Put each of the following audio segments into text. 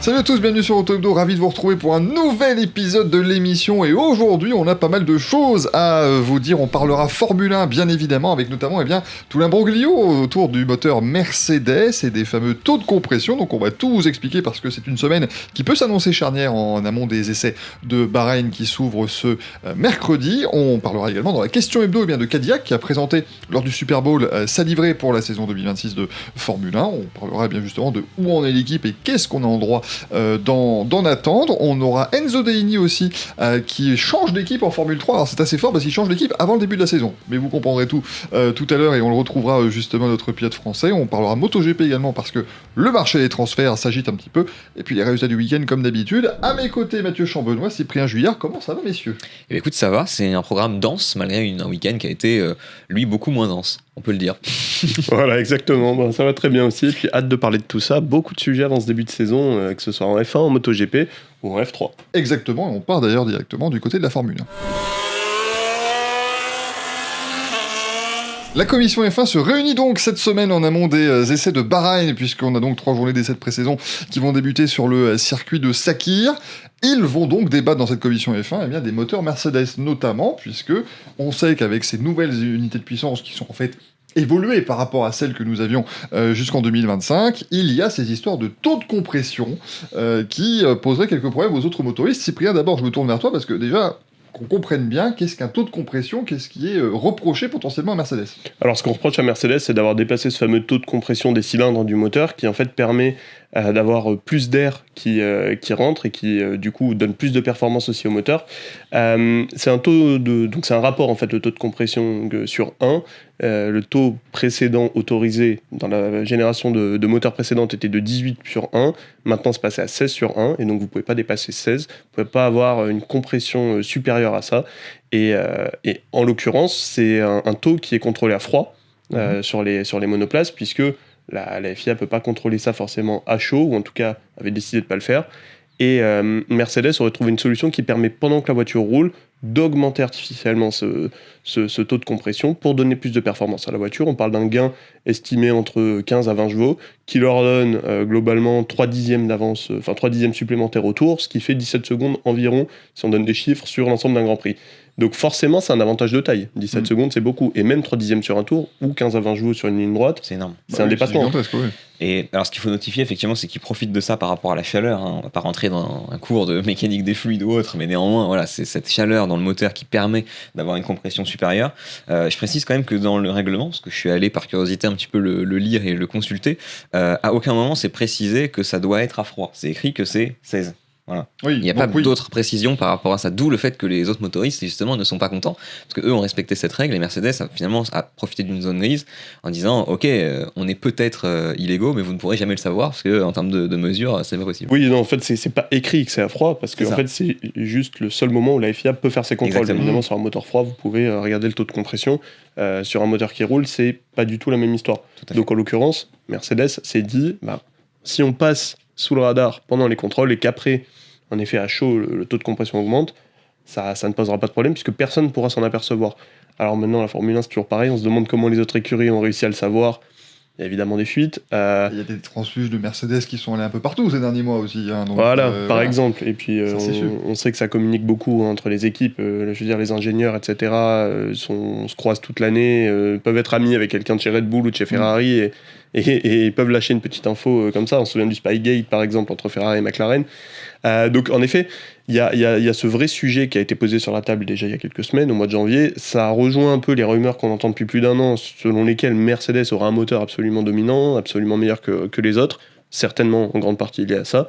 Salut à tous, bienvenue sur Auto Hebdo, ravi de vous retrouver pour un nouvel épisode de l'émission et aujourd'hui on a pas mal de choses à vous dire. On parlera Formule 1 bien évidemment avec notamment tout l'imbroglio autour du moteur Mercedes et des fameux taux de compression. Donc on va tout vous expliquer parce que c'est une semaine qui peut s'annoncer charnière en amont des essais de Bahreïn qui s'ouvrent ce mercredi. On parlera également dans la question hebdo de Cadillac qui a présenté lors du Super Bowl sa livrée pour la saison 2026 de Formule 1. On parlera bien justement de où en est l'équipe et qu'est-ce qu'on a en droit d'en attendre. On aura Enzo Deini aussi qui change d'équipe en Formule 3. Alors c'est assez fort parce qu'il change d'équipe avant le début de la saison, mais vous comprendrez tout à l'heure et on le retrouvera justement notre pilote français. On parlera MotoGP également parce que le marché des transferts s'agite un petit peu et puis les résultats du week-end comme d'habitude. À mes côtés, Mathieu Chambenois, Cyprien Juillard. Comment ça va, messieurs? Eh bien, écoute, ça va, c'est un programme dense malgré un week-end qui a été lui beaucoup moins dense, on peut le dire. Voilà, exactement. Ben, ça va très bien aussi. Et puis, hâte de parler de tout ça. Beaucoup de sujets avant ce début de saison, que ce soit en F1, en MotoGP ou en F3. Exactement, et on part d'ailleurs directement du côté de la Formule 1. La commission F1 se réunit donc cette semaine en amont des essais de Bahreïn, puisqu'on a donc 3 journées d'essais de pré-saison qui vont débuter sur le circuit de Sakhir. Ils vont donc débattre dans cette commission F1 des moteurs Mercedes notamment, puisque on sait qu'avec ces nouvelles unités de puissance qui sont en fait évoluer par rapport à celles que nous avions jusqu'en 2025, il y a ces histoires de taux de compression qui poseraient quelques problèmes aux autres motoristes. Cyprien, d'abord, je me tourne vers toi parce que déjà, qu'on comprenne bien qu'est-ce qu'un taux de compression, qu'est-ce qui est reproché potentiellement à Mercedes. Alors, ce qu'on reproche à Mercedes, c'est d'avoir dépassé ce fameux taux de compression des cylindres du moteur qui, en fait, permet d'avoir plus d'air qui rentre et qui, du coup, donne plus de performance aussi au moteur. C'est un taux donc, c'est un rapport, en fait, le taux de compression sur 1. Le taux précédent autorisé dans la génération de moteurs précédente était de 18 sur 1. Maintenant, c'est passé à 16 sur 1. Et donc, vous ne pouvez pas dépasser 16. Vous ne pouvez pas avoir une compression supérieure à ça. Et en l'occurrence, c'est un taux qui est contrôlé à froid sur les monoplaces, puisque la FIA ne peut pas contrôler ça forcément à chaud, ou en tout cas avait décidé de ne pas le faire. Et Mercedes aurait trouvé une solution qui permet, pendant que la voiture roule, d'augmenter artificiellement ce taux de compression pour donner plus de performance à la voiture. On parle d'un gain estimé entre 15 à 20 chevaux, qui leur donne globalement 3 dixièmes d'avance, 3 dixièmes supplémentaires au tour, ce qui fait 17 secondes environ, si on donne des chiffres, sur l'ensemble d'un Grand Prix. Donc forcément, c'est un avantage de taille. 17 secondes, c'est beaucoup. Et même 3 dixièmes sur un tour, ou 15 à 20 chevaux sur une ligne droite, c'est énorme. C'est un dépassement. C'est oui. Et alors, ce qu'il faut notifier, effectivement, c'est qu'ils profitent de ça par rapport à la chaleur. On va pas rentrer dans un cours de mécanique des fluides ou autre, mais néanmoins, voilà, c'est cette chaleur dans le moteur qui permet d'avoir une compression supérieure. Je précise quand même que dans le règlement, parce que je suis allé par curiosité un petit peu le lire et le consulter, à aucun moment c'est précisé que ça doit être à froid. C'est écrit que c'est 16. Voilà. Oui, il n'y a pas d'autres précisions par rapport à ça, d'où le fait que les autres motoristes justement ne sont pas contents, parce qu'eux ont respecté cette règle et Mercedes finalement a profité d'une zone grise en disant ok, on est peut-être illégaux, mais vous ne pourrez jamais le savoir parce qu'en termes de mesures, c'est pas possible. Oui, non, en fait, c'est pas écrit que c'est à froid, parce que en fait, c'est juste le seul moment où la FIA peut faire ses contrôles. Exactement. Évidemment, sur un moteur froid, vous pouvez regarder le taux de compression. Sur un moteur qui roule, c'est pas du tout la même histoire. Donc en l'occurrence, Mercedes s'est dit, si on passe sous le radar pendant les contrôles et qu'après, en effet, à chaud, le taux de compression augmente, ça ne posera pas de problème puisque personne ne pourra s'en apercevoir. Alors maintenant, la Formule 1, c'est toujours pareil. On se demande comment les autres écuries ont réussi à le savoir. Il y a évidemment des fuites. Il y a des transfuges de Mercedes qui sont allés un peu partout ces derniers mois aussi. Donc, voilà, par exemple. Et puis, on sait que ça communique beaucoup entre les équipes. Je veux dire, les ingénieurs, etc., se croisent toute l'année, peuvent être amis avec quelqu'un de chez Red Bull ou de chez Ferrari et ils peuvent lâcher une petite info comme ça. On se souvient du Spygate, par exemple, entre Ferrari et McLaren. Donc, en effet, il y a ce vrai sujet qui a été posé sur la table déjà il y a quelques semaines, au mois de janvier. Ça rejoint un peu les rumeurs qu'on entend depuis plus d'un an, selon lesquelles Mercedes aura un moteur absolument dominant, absolument meilleur que les autres, certainement en grande partie lié à ça.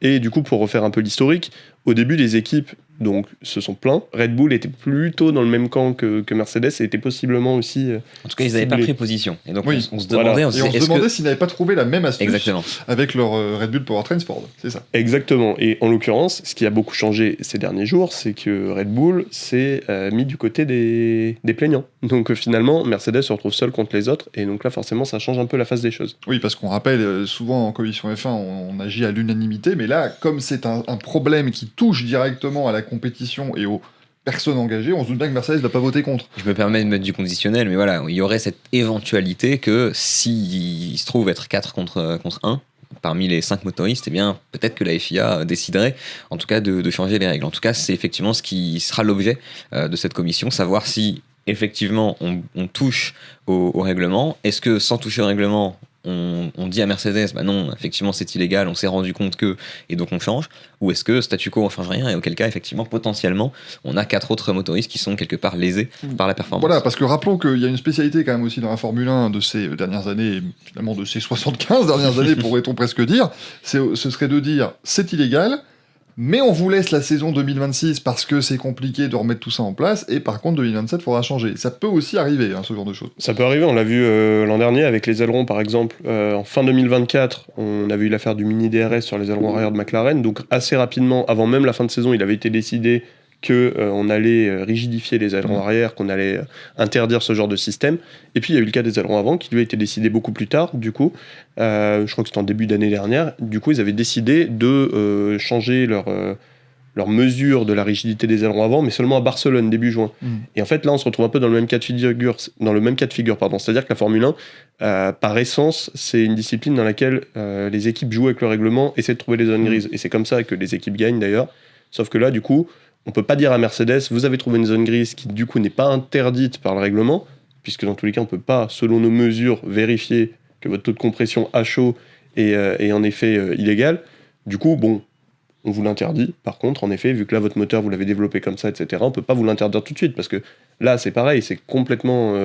Et du coup, pour refaire un peu l'historique, au début, les équipes donc, se sont plaints. Red Bull était plutôt dans le même camp que Mercedes et était possiblement aussi. En tout cas, ils n'avaient pas pris position. Et donc, oui. on se demandait, on se demandait s'ils n'avaient pas trouvé la même astuce Exactement. avec leur Red Bull Powertrain Sport. C'est ça. Exactement. Et en l'occurrence, ce qui a beaucoup changé ces derniers jours, c'est que Red Bull s'est mis du côté des plaignants. Donc finalement, Mercedes se retrouve seul contre les autres. Et donc là, forcément, ça change un peu la face des choses. Oui, parce qu'on rappelle, souvent en commission F1, on agit à l'unanimité. Mais là, comme c'est un problème qui touche directement à la compétition et aux personnes engagées, on se doute bien que Mercedes ne va pas voter contre. Je me permets de mettre du conditionnel, mais voilà, il y aurait cette éventualité que s'il se trouve être 4 contre 1, parmi les 5 motoristes, eh bien, peut-être que la FIA déciderait, en tout cas, de changer les règles. En tout cas, c'est effectivement ce qui sera l'objet de cette commission, savoir si, effectivement, on touche au règlement. Est-ce que, sans toucher au règlement, on dit à Mercedes, bah non, effectivement, c'est illégal, on s'est rendu compte que, et donc on change, ou est-ce que, statu quo, on change rien, et auquel cas, effectivement, potentiellement, on a 4 autres motoristes qui sont quelque part lésés par la performance. Voilà, parce que rappelons qu'il y a une spécialité quand même aussi dans la Formule 1 de ces dernières années, et finalement de ces 75 dernières années, pourrait-on presque dire, ce serait de dire, c'est illégal, mais on vous laisse la saison 2026 parce que c'est compliqué de remettre tout ça en place, et par contre 2027, il faudra changer. Ça peut aussi arriver, hein, ce genre de choses. Ça peut arriver, on l'a vu l'an dernier avec les ailerons par exemple. En fin 2024, on avait eu l'affaire du mini DRS sur les ailerons arrière de McLaren, donc assez rapidement, avant même la fin de saison, il avait été décidé qu'on allait rigidifier les ailerons arrière, qu'on allait interdire ce genre de système. Et puis il y a eu le cas des ailerons avant qui lui a été décidé beaucoup plus tard, du coup. Je crois que c'était en début d'année dernière. Du coup, ils avaient décidé de changer leur mesure de la rigidité des ailerons avant, mais seulement à Barcelone, début juin. Et en fait, là, on se retrouve un peu dans le même cas de figure, c'est-à-dire que la Formule 1, par essence, c'est une discipline dans laquelle les équipes jouent avec le règlement, essaient de trouver les zones grises. Et c'est comme ça que les équipes gagnent, d'ailleurs. Sauf que là, du coup, on peut pas dire à Mercedes, vous avez trouvé une zone grise qui, du coup, n'est pas interdite par le règlement, puisque dans tous les cas, on peut pas, selon nos mesures, vérifier que votre taux de compression à chaud est en effet illégal. Du coup, bon, on vous l'interdit. Par contre, en effet, vu que là, votre moteur, vous l'avez développé comme ça, etc., on peut pas vous l'interdire tout de suite, parce que là, c'est pareil, c'est complètement...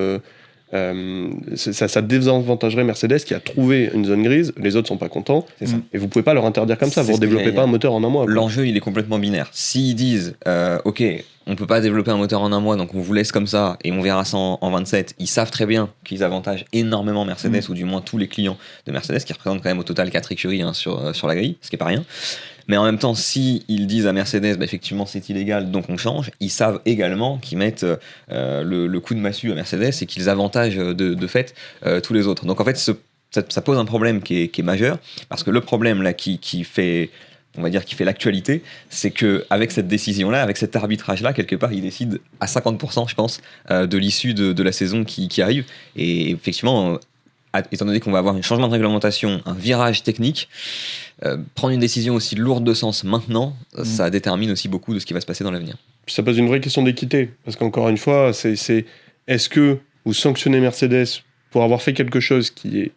ça désavantagerait Mercedes qui a trouvé une zone grise, les autres sont pas contents, et vous pouvez pas leur interdire comme ça, vous ne développez pas un moteur en un mois. L'enjeu, il est complètement binaire. S'ils disent, ok, on peut pas développer un moteur en un mois, donc on vous laisse comme ça, et on verra ça en 27, ils savent très bien qu'ils avantagent énormément Mercedes, ou du moins tous les clients de Mercedes, qui représentent quand même au total 4 écuries sur la grille, ce qui est pas rien. Mais en même temps, si ils disent à Mercedes, bah, effectivement, c'est illégal, donc on change, ils savent également qu'ils mettent le coup de massue à Mercedes et qu'ils avantagent de fait tous les autres. Donc en fait, ça pose un problème qui est majeur, parce que le problème là qui fait, on va dire, qui fait l'actualité, c'est que avec cette décision-là, avec cet arbitrage-là, quelque part, ils décident à 50%, je pense, de l'issue de la saison qui arrive. Et effectivement, étant donné qu'on va avoir un changement de réglementation, un virage technique, prendre une décision aussi lourde de sens maintenant, ça détermine aussi beaucoup de ce qui va se passer dans l'avenir. Ça pose une vraie question d'équité, parce qu'encore une fois, est-ce que vous sanctionnez Mercedes pour avoir fait quelque chose qui est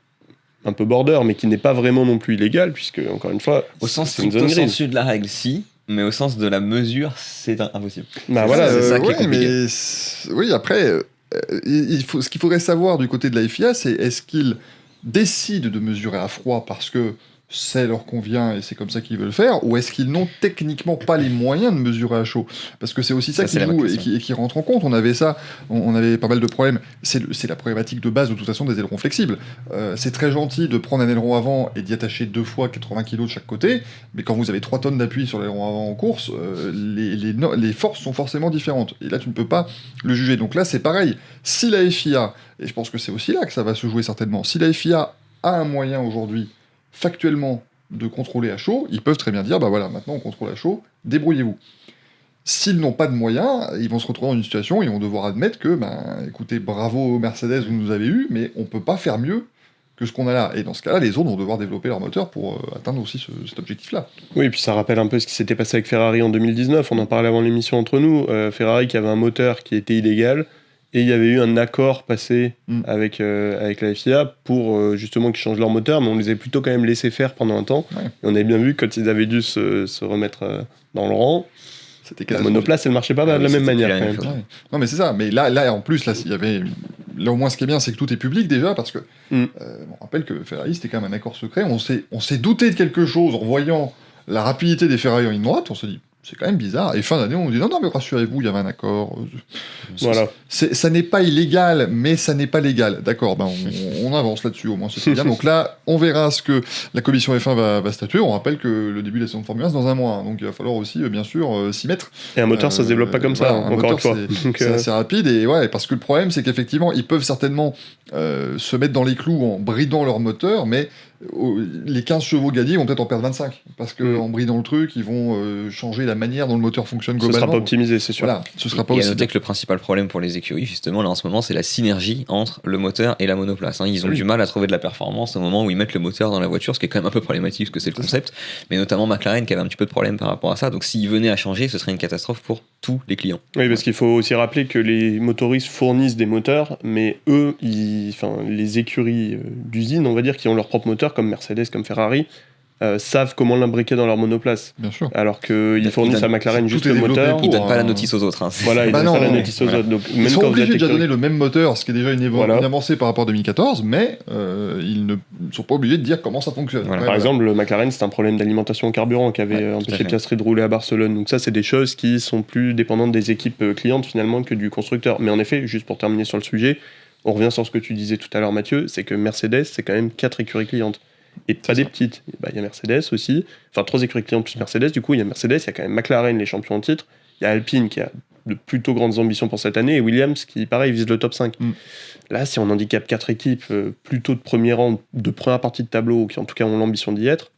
un peu border, mais qui n'est pas vraiment non plus illégal, puisque, encore une fois, au sens c'est une zone grise. sensu de la règle, si, mais au sens de la mesure, c'est impossible. Bah voilà, c'est ça qui est compliqué. Mais oui, après, ce qu'il faudrait savoir du côté de la FIA, c'est est-ce qu'ils décident de mesurer à froid parce que ça leur convient et c'est comme ça qu'ils veulent faire, ou est-ce qu'ils n'ont techniquement pas les moyens de mesurer à chaud? Parce que c'est aussi ça qui joue et qui rentre en compte. On avait pas mal de problèmes. C'est la problématique de base de toute façon des ailerons flexibles. C'est très gentil de prendre un aileron avant et d'y attacher 2 fois 80 kg de chaque côté, mais quand vous avez 3 tonnes d'appui sur l'aileron avant en course, les forces sont forcément différentes. Et là, tu ne peux pas le juger. Donc là, c'est pareil. Si la FIA, et je pense que c'est aussi là que ça va se jouer certainement, si la FIA a un moyen aujourd'hui factuellement de contrôler à chaud, ils peuvent très bien dire, bah voilà, maintenant on contrôle à chaud, débrouillez-vous. S'ils n'ont pas de moyens, ils vont se retrouver dans une situation où ils vont devoir admettre que, écoutez, bravo Mercedes, vous nous avez eu, mais on peut pas faire mieux que ce qu'on a là. Et dans ce cas-là, les autres vont devoir développer leur moteur pour atteindre aussi cet objectif-là. Oui, et puis ça rappelle un peu ce qui s'était passé avec Ferrari en 2019, on en parlait avant l'émission entre nous, Ferrari qui avait un moteur qui était illégal, et il y avait eu un accord passé avec la FIA pour justement qu'ils changent leur moteur, mais on les avait plutôt quand même laissé faire pendant un temps. Ouais. Et on avait bien vu que quand ils avaient dû se remettre dans le rang, la monoplace, elle marchait pas de la même manière. Quand même. Ouais. Non, mais c'est ça. Mais là, en plus, là, il y avait... Là, au moins, ce qui est bien, c'est que tout est public déjà, parce que on rappelle que Ferrari, c'était quand même un accord secret. On s'est douté de quelque chose en voyant la rapidité des Ferrari en ligne droite. On se dit, c'est quand même bizarre. Et fin d'année, on dit non, mais rassurez-vous, il y avait un accord. Voilà. Ça n'est pas illégal, mais ça n'est pas légal. D'accord, on avance là-dessus, au moins, c'est bien. Donc là, on verra ce que la commission F1 va statuer. On rappelle que le début de la saison de Formule 1, c'est dans un mois. Donc il va falloir aussi, bien sûr, s'y mettre. Et un moteur, ça se développe pas comme ça, encore une fois. C'est assez rapide. Et ouais, parce que le problème, c'est qu'effectivement, ils peuvent certainement se mettre dans les clous en bridant leur moteur, mais les 15 chevaux gagnés vont peut-être en perdre 25, parce qu'en bridant le truc, ils vont changer la manière dont le moteur fonctionne globalement. Ce sera pas optimisé, c'est sûr. Voilà, ce sera pas Et à aussi noter que le principal problème pour les écuries, justement, là en ce moment, c'est la synergie entre le moteur et la monoplace. Ils ont du mal à trouver de la performance au moment où ils mettent le moteur dans la voiture, ce qui est quand même un peu problématique, parce que c'est le concept, mais notamment McLaren qui avait un petit peu de problème par rapport à ça. Donc s'ils venaient à changer, ce serait une catastrophe pour tous les clients. Oui, parce qu'il faut aussi rappeler que les motoristes fournissent des moteurs, mais eux, les écuries d'usine, on va dire, qui ont leur propre moteur, comme Mercedes, comme Ferrari, savent comment l'imbriquer dans leur monoplace. Bien sûr. Alors qu'ils fournissent à McLaren juste le moteur. Ils donnent pas la notice aux autres. Voilà, ils donnent pas la notice aux autres. Donc, même ils sont quand vous êtes obligés de écurie... donner le même moteur, ce qui est déjà une avancée par rapport à 2014, mais ils ne sont pas obligés de dire comment ça fonctionne. Voilà. Par exemple, le McLaren, c'est un problème d'alimentation en carburant qui avait empêché Piastri de rouler à Barcelone. Donc ça, c'est des choses qui sont plus dépendantes des équipes clientes finalement que du constructeur. Mais en effet, juste pour terminer sur le sujet, on revient sur ce que tu disais tout à l'heure, Mathieu, c'est que Mercedes, c'est quand même 4 écuries clientes. Et pas des petites. Il y a Mercedes aussi, enfin 3 écuries clientes plus Mercedes, du coup il y a Mercedes, il y a quand même McLaren, les champions en titre, il y a Alpine qui a de plutôt grandes ambitions pour cette année, et Williams qui, pareil, vise le top 5. Là, si on handicape 4 équipes plutôt de premier rang, de première partie de tableau, qui en tout cas ont l'ambition d'y être,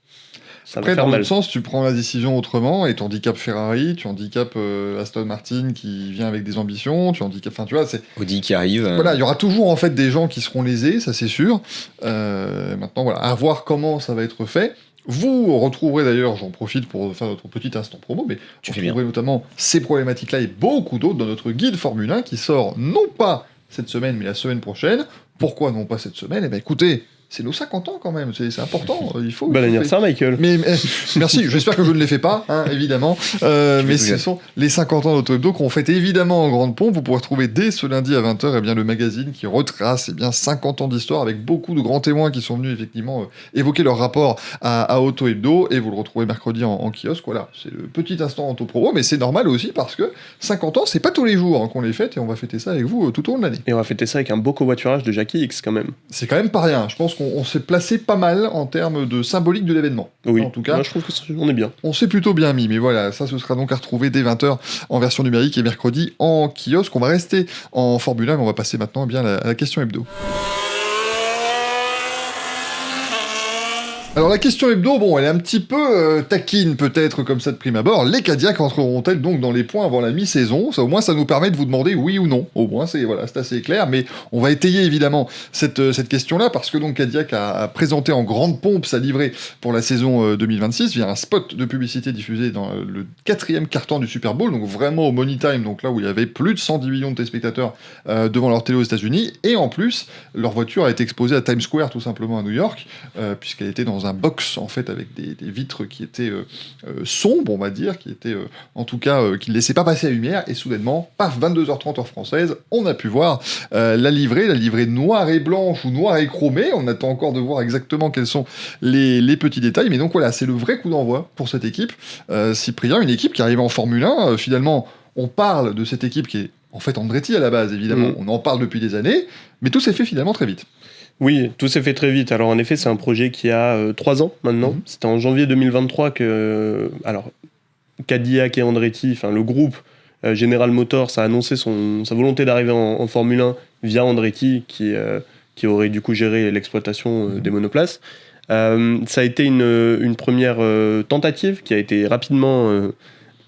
ça va après, faire dans mal. l'autre sens, tu prends la décision autrement et tu handicapes Ferrari, tu handicapes Aston Martin qui vient avec des ambitions, tu handicapes. Enfin, tu vois, c'est. Audi qui arrive. Voilà, il y aura toujours en fait des gens qui seront lésés, ça c'est sûr. Maintenant, voilà, à voir comment ça va être fait. Vous retrouverez d'ailleurs, j'en profite pour faire notre petit instant promo, mais Tu vous fais bien. retrouverez notamment ces problématiques-là et beaucoup d'autres dans notre guide Formule 1 qui sort non pas cette semaine, mais la semaine prochaine. Pourquoi non pas cette semaine ? Eh bien écoutez, c'est nos 50 ans quand même, c'est important, il faut... Bon anniversaire, Michael. Mais merci, j'espère que je ne les fais pas, évidemment. Mais ce sont les 50 ans d'Auto Hebdo qu'on fête évidemment en grande pompe. Vous pourrez retrouver dès ce lundi à 20h le magazine qui retrace 50 ans d'histoire avec beaucoup de grands témoins qui sont venus effectivement évoquer leur rapport à Auto Hebdo. Et vous le retrouvez mercredi en kiosque. Voilà, c'est le petit instant auto-promo, mais c'est normal aussi parce que 50 ans, c'est pas tous les jours qu'on les fête et on va fêter ça avec vous tout au long de l'année. Et on va fêter ça avec un beau covoiturage de Jackie X quand même. C'est quand même pas rien. Je pense qu'on s'est placé pas mal en termes de symbolique de l'événement. Oui, en tout cas, moi je trouve qu'on est bien. On s'est plutôt bien mis, mais voilà, ça ce sera donc à retrouver dès 20h en version numérique et mercredi en kiosque. On va rester en Formule 1, mais on va passer maintenant à la question hebdo. Alors la question hebdo, bon, elle est un petit peu taquine peut-être comme ça de prime abord. Les Cadillacs entreront-elles donc dans les points avant la mi-saison ? Ça, au moins, ça nous permet de vous demander oui ou non. Au moins, c'est assez clair. Mais on va étayer évidemment cette question-là parce que donc Cadillac a présenté en grande pompe sa livrée pour la saison 2026 via un spot de publicité diffusé dans le 4e quart-temps du Super Bowl, donc vraiment au money time, donc là où il y avait plus de 110 millions de téléspectateurs devant leur télé aux États-Unis. Et en plus, leur voiture a été exposée à Times Square tout simplement à New York, puisqu'elle était dans un box en fait avec des vitres qui étaient sombres, on va dire, qui étaient en tout cas qui ne laissaient pas passer la lumière, et soudainement, paf, 22h30 heure française, on a pu voir la livrée noire et blanche ou noire et chromée. On attend encore de voir exactement quels sont les petits détails, mais donc voilà, c'est le vrai coup d'envoi pour cette équipe. Cyprien, une équipe qui arrive en Formule 1, finalement, on parle de cette équipe qui est en fait Andretti à la base, évidemment, on en parle depuis des années, mais tout s'est fait finalement très vite. Oui, tout s'est fait très vite. Alors en effet, c'est un projet qui a 3 ans maintenant. C'était en janvier 2023 que Cadillac et Andretti, enfin le groupe General Motors, a annoncé sa volonté d'arriver en Formule 1 via Andretti, qui aurait du coup géré l'exploitation des monoplaces. Ça a été une première tentative qui a été rapidement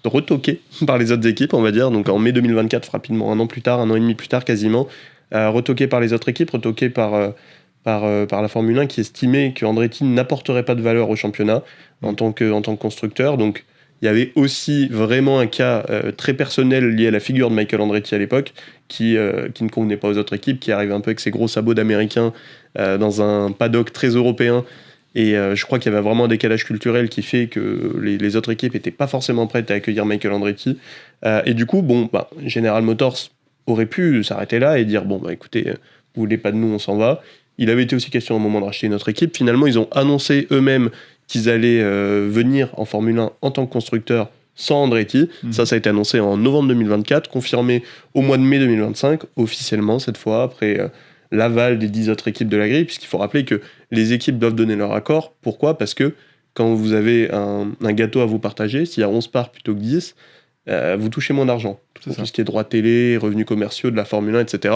retoquée par les autres équipes, on va dire. Donc en mai 2024, rapidement, un an et demi plus tard quasiment, retoqué par les autres équipes, retoqué par la Formule 1 qui estimait que Andretti n'apporterait pas de valeur au championnat en tant que constructeur. Donc il y avait aussi vraiment un cas très personnel lié à la figure de Michael Andretti à l'époque qui ne convenait pas aux autres équipes, qui arrivait un peu avec ses gros sabots d'américain dans un paddock très européen. Et je crois qu'il y avait vraiment un décalage culturel qui fait que les autres équipes n'étaient pas forcément prêtes à accueillir Michael Andretti. Et du coup, General Motors aurait pu s'arrêter là et dire écoutez, vous voulez pas de nous, on s'en va. Il avait été aussi question à un moment de racheter une autre équipe. Finalement, ils ont annoncé eux-mêmes qu'ils allaient venir en Formule 1 en tant que constructeur sans Andretti. Ça a été annoncé en novembre 2024, confirmé au mois de mai 2025, officiellement cette fois, après l'aval des 10 autres équipes de la grille, puisqu'il faut rappeler que les équipes doivent donner leur accord. Pourquoi ? Parce que quand vous avez un gâteau à vous partager, s'il y a 11 parts plutôt que 10, vous touchez moins d'argent. C'est ça. Tout ce qui est droits télé, revenus commerciaux de la Formule 1, etc.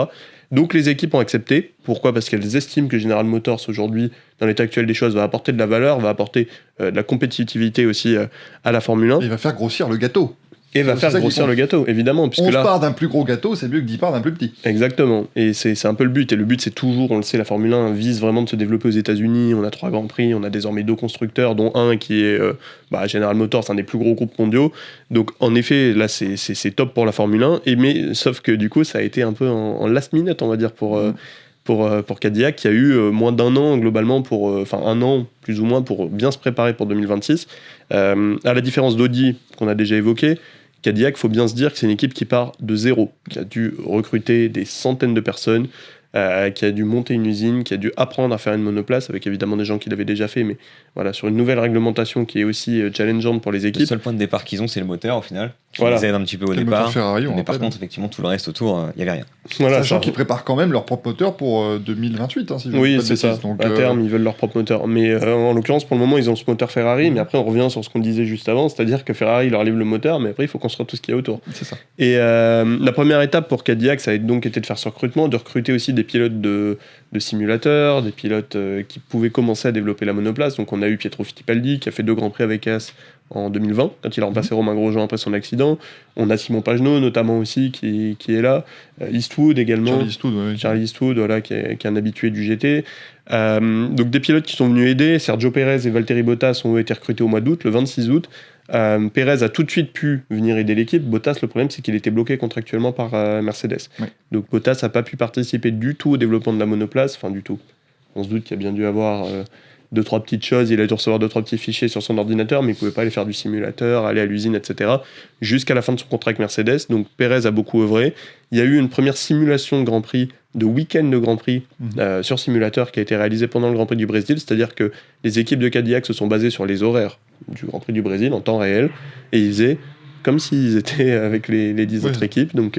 Donc les équipes ont accepté. Pourquoi ? Parce qu'elles estiment que General Motors, aujourd'hui, dans l'état actuel des choses, va apporter de la valeur, va apporter de la compétitivité aussi à la Formule 1. Et il va faire grossir le gâteau. Et va c'est faire ça qui grossir compte. le gâteau, évidemment. Puisque On là, part d'un plus gros gâteau, c'est mieux que d'y part d'un plus petit. exactement. Et c'est un peu le but. Et le but, c'est toujours, on le sait, la Formule 1 vise vraiment de se développer aux États-Unis. On a 3 grands prix, on a désormais 2 constructeurs, dont un qui est General Motors, un des plus gros groupes mondiaux. Donc, en effet, là, c'est top pour la Formule 1. Sauf que du coup, ça a été un peu en last minute, on va dire, pour Cadillac, qui a eu moins d'un an globalement, un an plus ou moins, pour bien se préparer pour 2026. À la différence d'Audi, qu'on a déjà évoqué, Cadillac, il faut bien se dire que c'est une équipe qui part de zéro, qui a dû recruter des centaines de personnes, qui a dû monter une usine, qui a dû apprendre à faire une monoplace, avec évidemment des gens qui l'avaient déjà fait, mais voilà, sur une nouvelle réglementation qui est aussi challengeante pour les Le équipes. seul point de départ qu'ils ont, c'est le moteur au final, qui Voilà. les aide un petit peu au C'est le départ. moteur Ferrari, on Mais par rappelle. contre, effectivement, tout le reste autour, il n'y avait rien. Voilà, Sachant ça- qu'ils préparent quand même leur propre moteur pour 2028, si je dis Oui, pas de c'est ça. bêtises. Donc, À terme, ils veulent leur propre moteur. Mais en l'occurrence, pour le moment, ils ont ce moteur Ferrari. Mais après, on revient sur ce qu'on disait juste avant, c'est-à-dire que Ferrari leur livre le moteur, mais après, il faut construire tout ce qu'il y a autour. c'est ça. Et la première étape pour Cadillac, ça a donc été de faire ce recrutement, de recruter aussi des pilotes de simulateurs, des pilotes qui pouvaient commencer à développer la monoplace. Donc on a eu Pietro Fittipaldi qui a fait 2 Grands Prix avec As en 2020, quand il a remplacé Romain Grosjean après son accident. On a Simon Pagenaud notamment aussi qui est là. Eastwood également. Charlie Eastwood, ouais. Charlie Eastwood, voilà, qui est un habitué du GT. Donc des pilotes qui sont venus aider. Sergio Pérez et Valtteri Bottas ont été recrutés au mois d'août, le 26 août. Pérez a tout de suite pu venir aider l'équipe. Bottas, le problème, c'est qu'il était bloqué contractuellement par Mercedes. Oui. Donc Bottas n'a pas pu participer du tout au développement de la monoplace. Enfin, du tout. On se doute qu'il y a bien dû avoir 2-3 petites choses. Il a dû recevoir 2-3 petits fichiers sur son ordinateur, mais il ne pouvait pas aller faire du simulateur, aller à l'usine, etc. Jusqu'à la fin de son contrat avec Mercedes. Donc Pérez a beaucoup œuvré. Il y a eu une première simulation de Grand Prix, de week-end de Grand Prix sur simulateur qui a été réalisée pendant le Grand Prix du Brésil. C'est-à-dire que les équipes de Cadillac se sont basées sur les horaires du Grand Prix du Brésil en temps réel. Et ils faisaient comme s'ils étaient avec les 10 autres équipes. Donc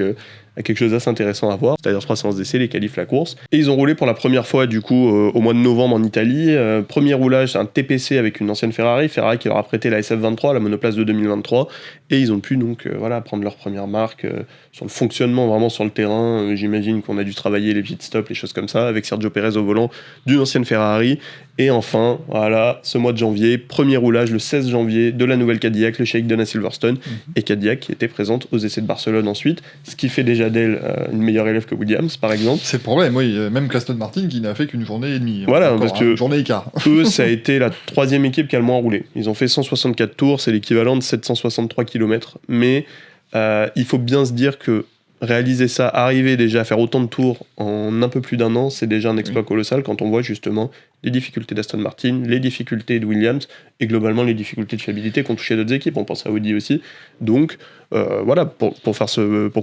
quelque chose d'assez intéressant à voir. C'est-à-dire 3 séances d'essai, les qualifs, la course. Et ils ont roulé pour la première fois du coup au mois de novembre en Italie. Premier roulage, c'est un TPC avec une ancienne Ferrari qui leur a prêté la SF23, la monoplace de 2023. Et ils ont pu donc prendre leur première marque sur le fonctionnement vraiment sur le terrain. J'imagine qu'on a dû travailler les pit stops, les choses comme ça, avec Sergio Pérez au volant d'une ancienne Ferrari. Et enfin, voilà, ce mois de janvier, premier roulage le 16 janvier de la nouvelle Cadillac, le Sheikh Donna Silverstone, et Cadillac qui était présente aux essais de Barcelone ensuite, ce qui fait déjà d'elle une meilleure élève que Williams, par exemple. C'est le problème, oui. Même Aston Martin qui n'a fait qu'une journée et demie. Voilà, Encore, parce que une journée et quart. eux, ça a été la 3e équipe qui a le moins roulé. Ils ont fait 164 tours, c'est l'équivalent de 763 km. Mais il faut bien se dire que réaliser ça, arriver déjà à faire autant de tours en un peu plus d'un an, c'est déjà un exploit colossal quand on voit justement les difficultés d'Aston Martin, les difficultés de Williams et globalement les difficultés de fiabilité qu'ont touché d'autres équipes. On pense à Audi aussi. Donc voilà, pour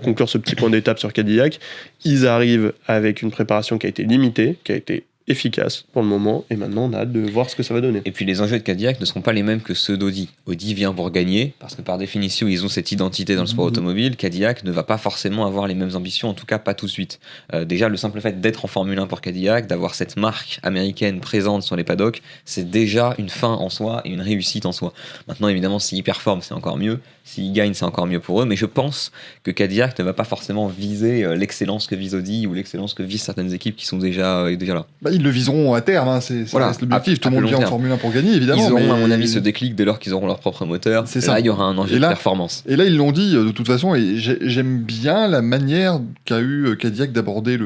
conclure ce petit point d'étape sur Cadillac, ils arrivent avec une préparation qui a été limitée, qui a été efficace pour le moment, et maintenant on a hâte de voir ce que ça va donner. Et puis les enjeux de Cadillac ne seront pas les mêmes que ceux d'Audi. Audi vient pour gagner, parce que par définition ils ont cette identité dans le sport automobile. Cadillac ne va pas forcément avoir les mêmes ambitions, en tout cas pas tout de suite. Déjà le simple fait d'être en Formule 1 pour Cadillac, d'avoir cette marque américaine présente sur les paddocks, c'est déjà une fin en soi et une réussite en soi. Maintenant évidemment s'ils performent c'est encore mieux, s'ils gagnent c'est encore mieux pour eux, mais je pense que Cadillac ne va pas forcément viser l'excellence que vise Audi ou l'excellence que visent certaines équipes qui sont déjà là. Bah, ils le viseront à terme, hein. Ça Voilà, reste l'objectif. à Tout le monde plus vient long en terme. Formule 1 pour gagner, évidemment. Ils auront, mais à mon avis, ce déclic dès lors qu'ils auront leur propre moteur. C'est Là, ça. il y aura un enjeu Et là- de performance. Et là, ils l'ont dit de toute façon, et j'aime bien la manière qu'a eu Cadillac d'aborder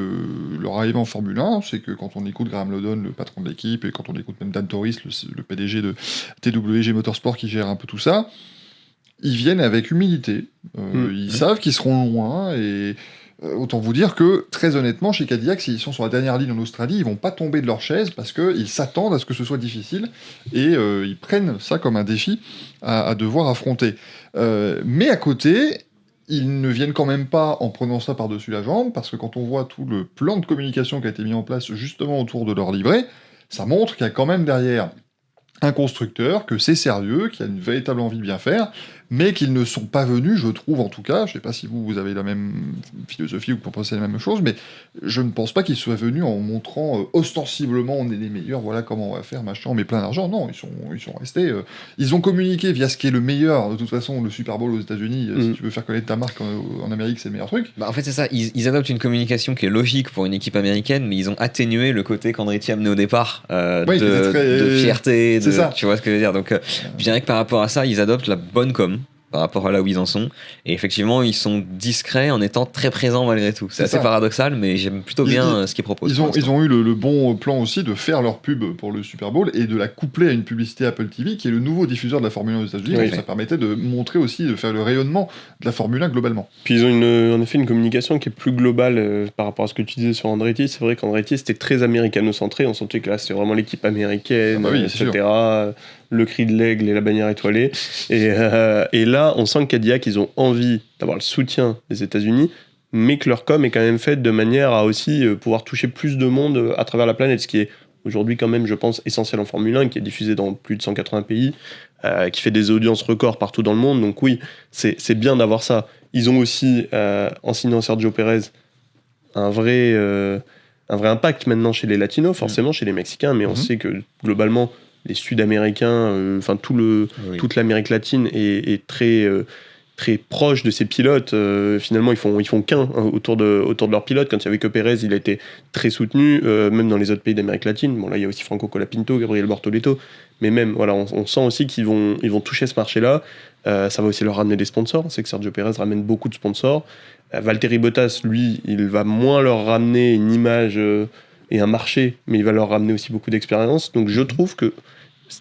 leur arrivée en Formule 1. C'est que quand on écoute Graham Lodon, le patron de l'équipe, et quand on écoute même Dan Torres, le PDG de TWG Motorsport qui gère un peu tout ça, ils viennent avec humilité. Ils savent qu'ils seront loin, et autant vous dire que, très honnêtement, chez Cadillac, s'ils sont sur la dernière ligne en Australie, ils vont pas tomber de leur chaise parce qu'ils s'attendent à ce que ce soit difficile et ils prennent ça comme un défi à devoir affronter. Mais à côté, ils ne viennent quand même pas en prenant ça par-dessus la jambe, parce que quand on voit tout le plan de communication qui a été mis en place justement autour de leur livret, ça montre qu'il y a quand même derrière un constructeur, que c'est sérieux, qu'il y a une véritable envie de bien faire, mais qu'ils ne sont pas venus, je trouve en tout cas, je sais pas si vous avez la même philosophie ou vous pensez la même chose, mais je ne pense pas qu'ils soient venus en montrant ostensiblement on est les meilleurs, voilà comment on va faire, machin, on met plein d'argent. Non, ils sont restés, ils ont communiqué via ce qui est le meilleur. De toute façon, le Super Bowl aux États-Unis, si tu veux faire connaître ta marque en Amérique, c'est le meilleur truc. Bah en fait c'est ça, ils adoptent une communication qui est logique pour une équipe américaine, mais ils ont atténué le côté qu'Andretti amenait au départ Oui, de fierté, c'est ça. tu vois ce que je veux dire. Donc je dirais que par rapport à ça, ils adoptent la bonne com par rapport à là où ils en sont. Et effectivement, ils sont discrets en étant très présents malgré tout. C'est assez paradoxal, mais j'aime plutôt bien ce qu'ils proposent. Ils ont eu le bon plan aussi de faire leur pub pour le Super Bowl et de la coupler à une publicité Apple TV, qui est le nouveau diffuseur de la Formule 1 aux États-Unis. Oui. Donc ça permettait de montrer aussi, de faire le rayonnement de la Formule 1 globalement. Puis ils ont en effet une communication qui est plus globale par rapport à ce que tu disais sur Andretti. C'est vrai qu'Andretti c'était très américano-centré. On sentait que là c'était vraiment l'équipe américaine, etc. Le cri de l'aigle et la bannière étoilée. Et là, on sent que Cadillac, ils ont envie d'avoir le soutien des États-Unis, mais que leur com est quand même faite de manière à aussi pouvoir toucher plus de monde à travers la planète, ce qui est aujourd'hui quand même, je pense, essentiel en Formule 1, qui est diffusé dans plus de 180 pays, qui fait des audiences records partout dans le monde. Donc oui, c'est bien d'avoir ça. Ils ont aussi, en signant Sergio Pérez, un vrai impact maintenant chez les Latinos, forcément chez les Mexicains, mais on sait que globalement, les Sud-Américains, toute l'Amérique latine est très proche de ces pilotes. Finalement, ils font qu'un autour de leurs pilotes. Quand il y avait que Pérez, il a été très soutenu, même dans les autres pays d'Amérique latine. Bon, là, il y a aussi Franco Colapinto, Gabriel Bortoleto. Mais même, voilà, on sent aussi qu'ils vont toucher ce marché-là. Ça va aussi leur ramener des sponsors. On sait que Sergio Pérez ramène beaucoup de sponsors. Valtteri Bottas, lui, il va moins leur ramener une image et un marché, mais il va leur ramener aussi beaucoup d'expérience. Donc je trouve que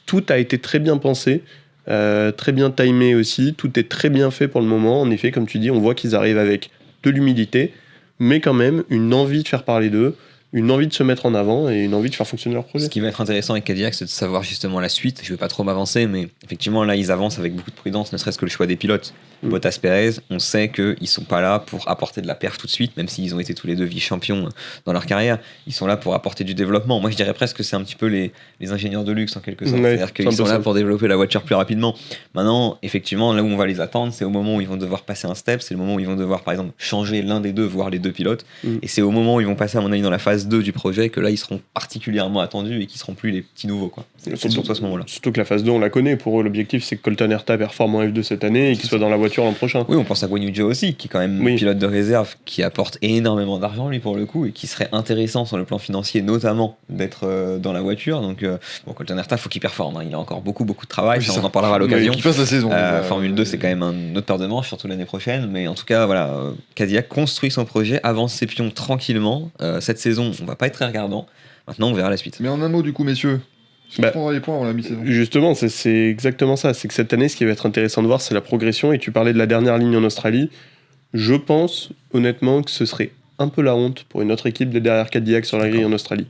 tout a été très bien pensé, très bien timé aussi, tout est très bien fait pour le moment. En effet, comme tu dis, on voit qu'ils arrivent avec de l'humilité, mais quand même une envie de faire parler d'eux, une envie de se mettre en avant et une envie de faire fonctionner leur projet. Ce qui va être intéressant avec Cadillac, c'est de savoir justement la suite. Je ne vais pas trop m'avancer, mais effectivement, là, ils avancent avec beaucoup de prudence, ne serait-ce que le choix des pilotes. Bottas, Pérez, on sait qu'ils ne sont pas là pour apporter de la perf tout de suite, même s'ils ont été tous les deux vice-champions dans leur carrière. Ils sont là pour apporter du développement. Moi, je dirais presque que c'est un petit peu les ingénieurs de luxe, en quelque sorte. Ouais, c'est-à-dire qu'ils sont là pour développer la voiture plus rapidement. Maintenant, effectivement, là où on va les attendre, c'est au moment où ils vont devoir passer un step, c'est le moment où ils vont devoir, par exemple, changer l'un des deux, voire les deux pilotes. Et c'est au moment où ils vont passer, à mon avis, dans la phase 2 du projet, que là, ils seront particulièrement attendus et qui seront plus les petits nouveaux, quoi. C'est surtout à ce moment-là. Surtout que la phase 2, on la connaît. Pour eux, l'objectif, c'est que Colton Herta performe en F2 cette année et qu'il soit dans la voiture l'an prochain. Oui, on pense à Guan Yu Zhou aussi, qui est quand même pilote de réserve, qui apporte énormément d'argent, lui, pour le coup, et qui serait intéressant sur le plan financier, notamment, d'être dans la voiture. Donc, Colton Herta, il faut qu'il performe. Hein. Il a encore beaucoup de travail. On en parlera à l'occasion. Qu'il fasse la saison. Formule 2, c'est quand même un autre paire de manches, surtout l'année prochaine. Mais en tout cas, voilà, Cadillac construit son projet, avance ses pions tranquillement. Cette saison, on va pas être très regardant. Maintenant, on verra la suite. Mais en un mot, du coup, messieurs, on prendra les points avant la mi-saison. Justement, c'est exactement ça. C'est que cette année, ce qui va être intéressant de voir, c'est la progression. Et tu parlais de la dernière ligne en Australie. Je pense, honnêtement, que ce serait un peu la honte pour une autre équipe de derrière Cadillac sur la grille en Australie.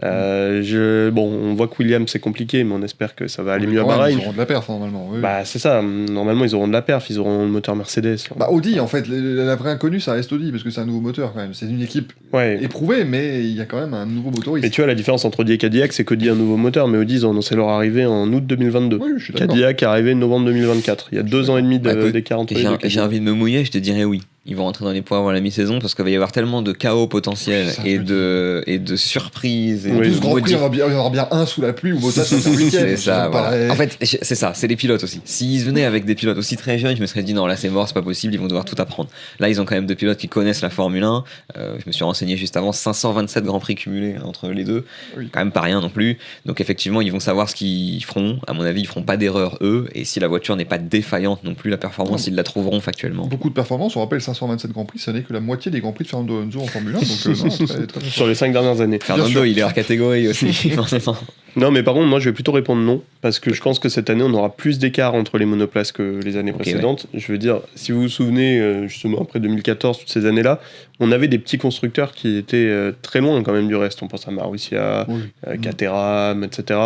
On voit que Williams c'est compliqué, mais on espère que ça va aller mieux à Bahreïn. Ils auront de la perf normalement. Oui. Bah c'est ça. Normalement ils auront de la perf, ils auront le moteur Mercedes. Bah Audi en fait, la vraie inconnue ça reste Audi parce que c'est un nouveau moteur quand même. C'est une équipe éprouvée, mais il y a quand même un nouveau motoriste. Mais tu vois la différence entre Audi et Cadillac, c'est qu'Audi a un nouveau moteur, mais Audi ils ont annoncé leur arrivée en août 2022. Oui, je suis d'accord. Cadillac est arrivé en novembre 2024. Il y a 2 ans et demi d'écart entre les deux. J'ai envie de me mouiller, je te dirais oui. Ils vont rentrer dans les points avant la mi-saison parce qu'il va y avoir tellement de chaos potentiel et de surprises. En plus, Grand Prix, il y en aura bien un sous la pluie ou Bottas un week-end. C'est ça, voilà. En fait, c'est ça, c'est les pilotes aussi. S'ils venaient avec des pilotes aussi très jeunes, je me serais dit non, là c'est mort, c'est pas possible, ils vont devoir tout apprendre. Là, ils ont quand même 2 pilotes qui connaissent la Formule 1. Je me suis renseigné juste avant, 527 Grands Prix cumulés entre les deux. Oui. Quand même pas rien non plus. Donc effectivement, ils vont savoir ce qu'ils feront. À mon avis, ils feront pas d'erreur eux. Et si la voiture n'est pas défaillante non plus, la performance, ils la trouveront factuellement. Beaucoup de performances, on rappelle 527 Grands Prix, ça n'est que la moitié des Grands Prix de Fernando Alonso en Formule 1, donc très sur les 5 dernières années. Fernando, il est hors catégorie aussi, forcément. Non, mais par contre, moi je vais plutôt répondre non, parce que je pense que cette année on aura plus d'écart entre les monoplaces que les années précédentes. Ouais. Je veux dire, si vous vous souvenez, justement après 2014, toutes ces années-là, on avait des petits constructeurs qui étaient très loin quand même du reste. On pense à Marussia, Caterham, etc.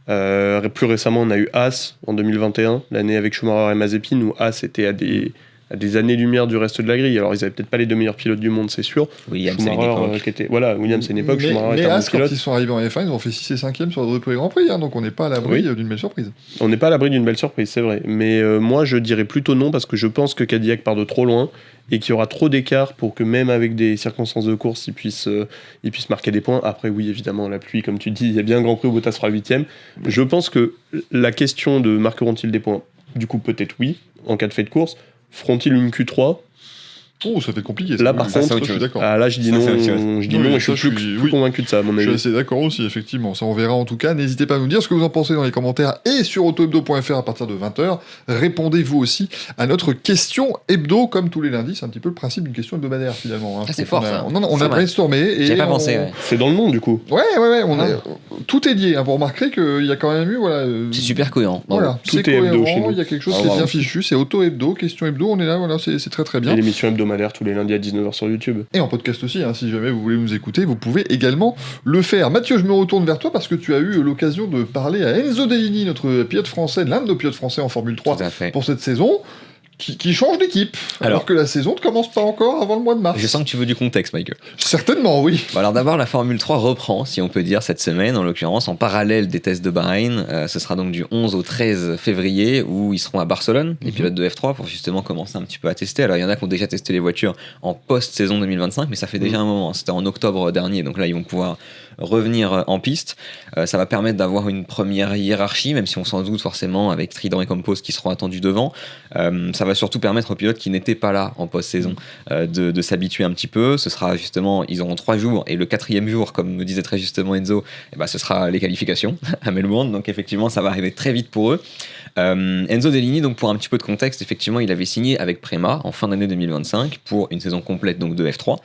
Plus récemment, on a eu Haas en 2021, l'année avec Schumacher et Mazepin, où Haas était à des à des années-lumière du reste de la grille. Alors, ils avaient peut-être pas les 2 meilleurs pilotes du monde, c'est sûr. Williams, c'est une Schumacher, époque. qui était... Voilà, Williams, c'est une époque. Mais Schumacher était un bon As, quand pilote. ils sont arrivés en F1, ils ont fait 6 et 5e sur le premier Grand Prix, hein, donc on n'est pas à l'abri d'une belle surprise. On n'est pas à l'abri d'une belle surprise, c'est vrai. Mais moi, je dirais plutôt non, parce que je pense que Cadillac part de trop loin et qu'il y aura trop d'écart pour que même avec des circonstances de course, ils puissent marquer des points. Après, oui, évidemment, la pluie, comme tu dis, il y a bien un Grand Prix où Bottas sera 8e. Je pense que la question de marqueront-ils des points, du coup, peut-être oui, en cas de fait de course. Feront-ils une Q3 ? Oh, ça fait compliqué. Là, par contre, je suis d'accord. là, je dis non, et je suis plus convaincu de ça, à mon Je avis. suis assez d'accord aussi, effectivement. Ça, on verra en tout cas. N'hésitez pas à nous dire ce que vous en pensez dans les commentaires et sur autohebdo.fr à partir de 20h. Répondez vous aussi à notre question hebdo, comme tous les lundis. C'est un petit peu le principe d'une question hebdomadaire, finalement. Hein. Ah, c'est fort, ça. On a brainstormé. Et J'avais pas pensé, ouais. C'est dans le nom, du coup. Ouais. Tout est lié. Hein. Vous remarquerez qu'il y a quand même eu. Voilà, C'est super cohérent. voilà, Tout c'est est hebdo cohérent. chez nous. Il y a quelque chose qui est bien fichu. C'est auto-hebdo, question hebdo. On est là, voilà, c'est très très bien. Et l'émission hebdomadaire tous les lundis à 19h sur YouTube. Et en podcast aussi, hein, si jamais vous voulez nous écouter, vous pouvez également le faire. Mathieu, je me retourne vers toi parce que tu as eu l'occasion de parler à Enzo Dellini, notre pilote français, l'un de nos pilotes français en Formule 3 Tout à fait. pour cette saison, qui change d'équipe, alors que la saison ne commence pas encore avant le mois de mars. Je sens que tu veux du contexte, Michael. Certainement, oui. Bon, alors d'abord, la Formule 3 reprend, si on peut dire, cette semaine, en l'occurrence, en parallèle des tests de Bahreïn. Ce sera donc du 11 au 13 février, où ils seront à Barcelone, les pilotes de F3, pour justement commencer un petit peu à tester. Alors, il y en a qui ont déjà testé les voitures en post-saison 2025, mais ça fait déjà un moment. C'était en octobre dernier, donc là, ils vont pouvoir revenir en piste. Ça va permettre d'avoir une première hiérarchie, même si on s'en doute forcément, avec Trident et Campos qui seront attendus devant. Ça va surtout permettre aux pilotes qui n'étaient pas là en post-saison de s'habituer un petit peu. Ce sera justement, ils auront 3 jours, et le 4e jour, comme me disait très justement Enzo, ce sera les qualifications à Melbourne, donc effectivement ça va arriver très vite pour eux. Enzo Dellini, donc pour un petit peu de contexte, effectivement il avait signé avec Prema en fin d'année 2025 pour une saison complète donc de F3,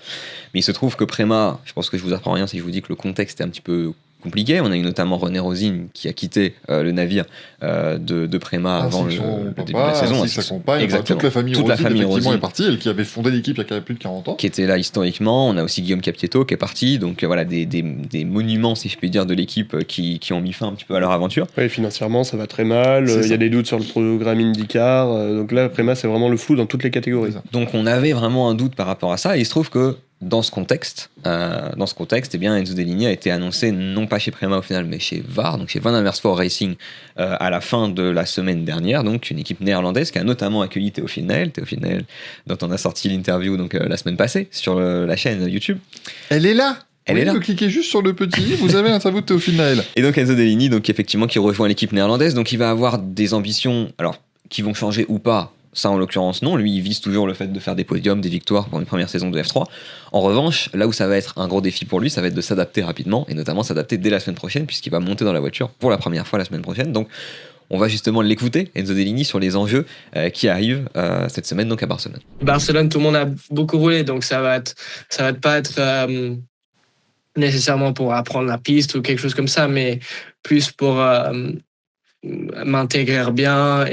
mais il se trouve que Prema, je pense que je vous apprends rien si je vous dis que le contexte est un petit peu compliqué. On a eu notamment René Rosine qui a quitté le navire de Prema avant le début de la saison. Sa compagne, exactement. toute la famille Toute la Rosine, famille effectivement, Rosine. est partie, elle qui avait fondé l'équipe il y a plus de 40 ans. Qui était là historiquement. On a aussi Guillaume Capietto qui est parti. Donc voilà, des monuments, si je puis dire, de l'équipe qui ont mis fin un petit peu à leur aventure. Oui, financièrement, ça va très mal. Il y a des doutes sur le programme IndyCar. Donc là, Prema, c'est vraiment le flou dans toutes les catégories. Donc on avait vraiment un doute par rapport à ça. Et il se trouve que dans ce contexte, eh bien, Enzo Dellini a été annoncé non pas chez Prema au final, mais chez VAR, donc chez Van Amersfoort Racing, à la fin de la semaine dernière, donc une équipe néerlandaise qui a notamment accueilli Théophile Nel, dont on a sorti l'interview donc la semaine passée sur la chaîne YouTube. Elle est là. Elle est là. Vous cliquez juste sur le petit, vous avez l'interview de Théophile Naël. Et donc Enzo Dellini, donc effectivement, qui rejoint l'équipe néerlandaise, donc il va avoir des ambitions, alors qui vont changer ou pas. Ça, en l'occurrence, non. Lui, il vise toujours le fait de faire des podiums, des victoires pour une première saison de F3. En revanche, là où ça va être un gros défi pour lui, ça va être de s'adapter rapidement, et notamment s'adapter dès la semaine prochaine, puisqu'il va monter dans la voiture pour la première fois la semaine prochaine. Donc, on va justement l'écouter, Enzo Dellini, sur les enjeux qui arrivent cette semaine donc à Barcelone. Barcelone, tout le monde a beaucoup roulé, donc ça va pas être nécessairement pour apprendre la piste ou quelque chose comme ça, mais plus pour m'intégrer bien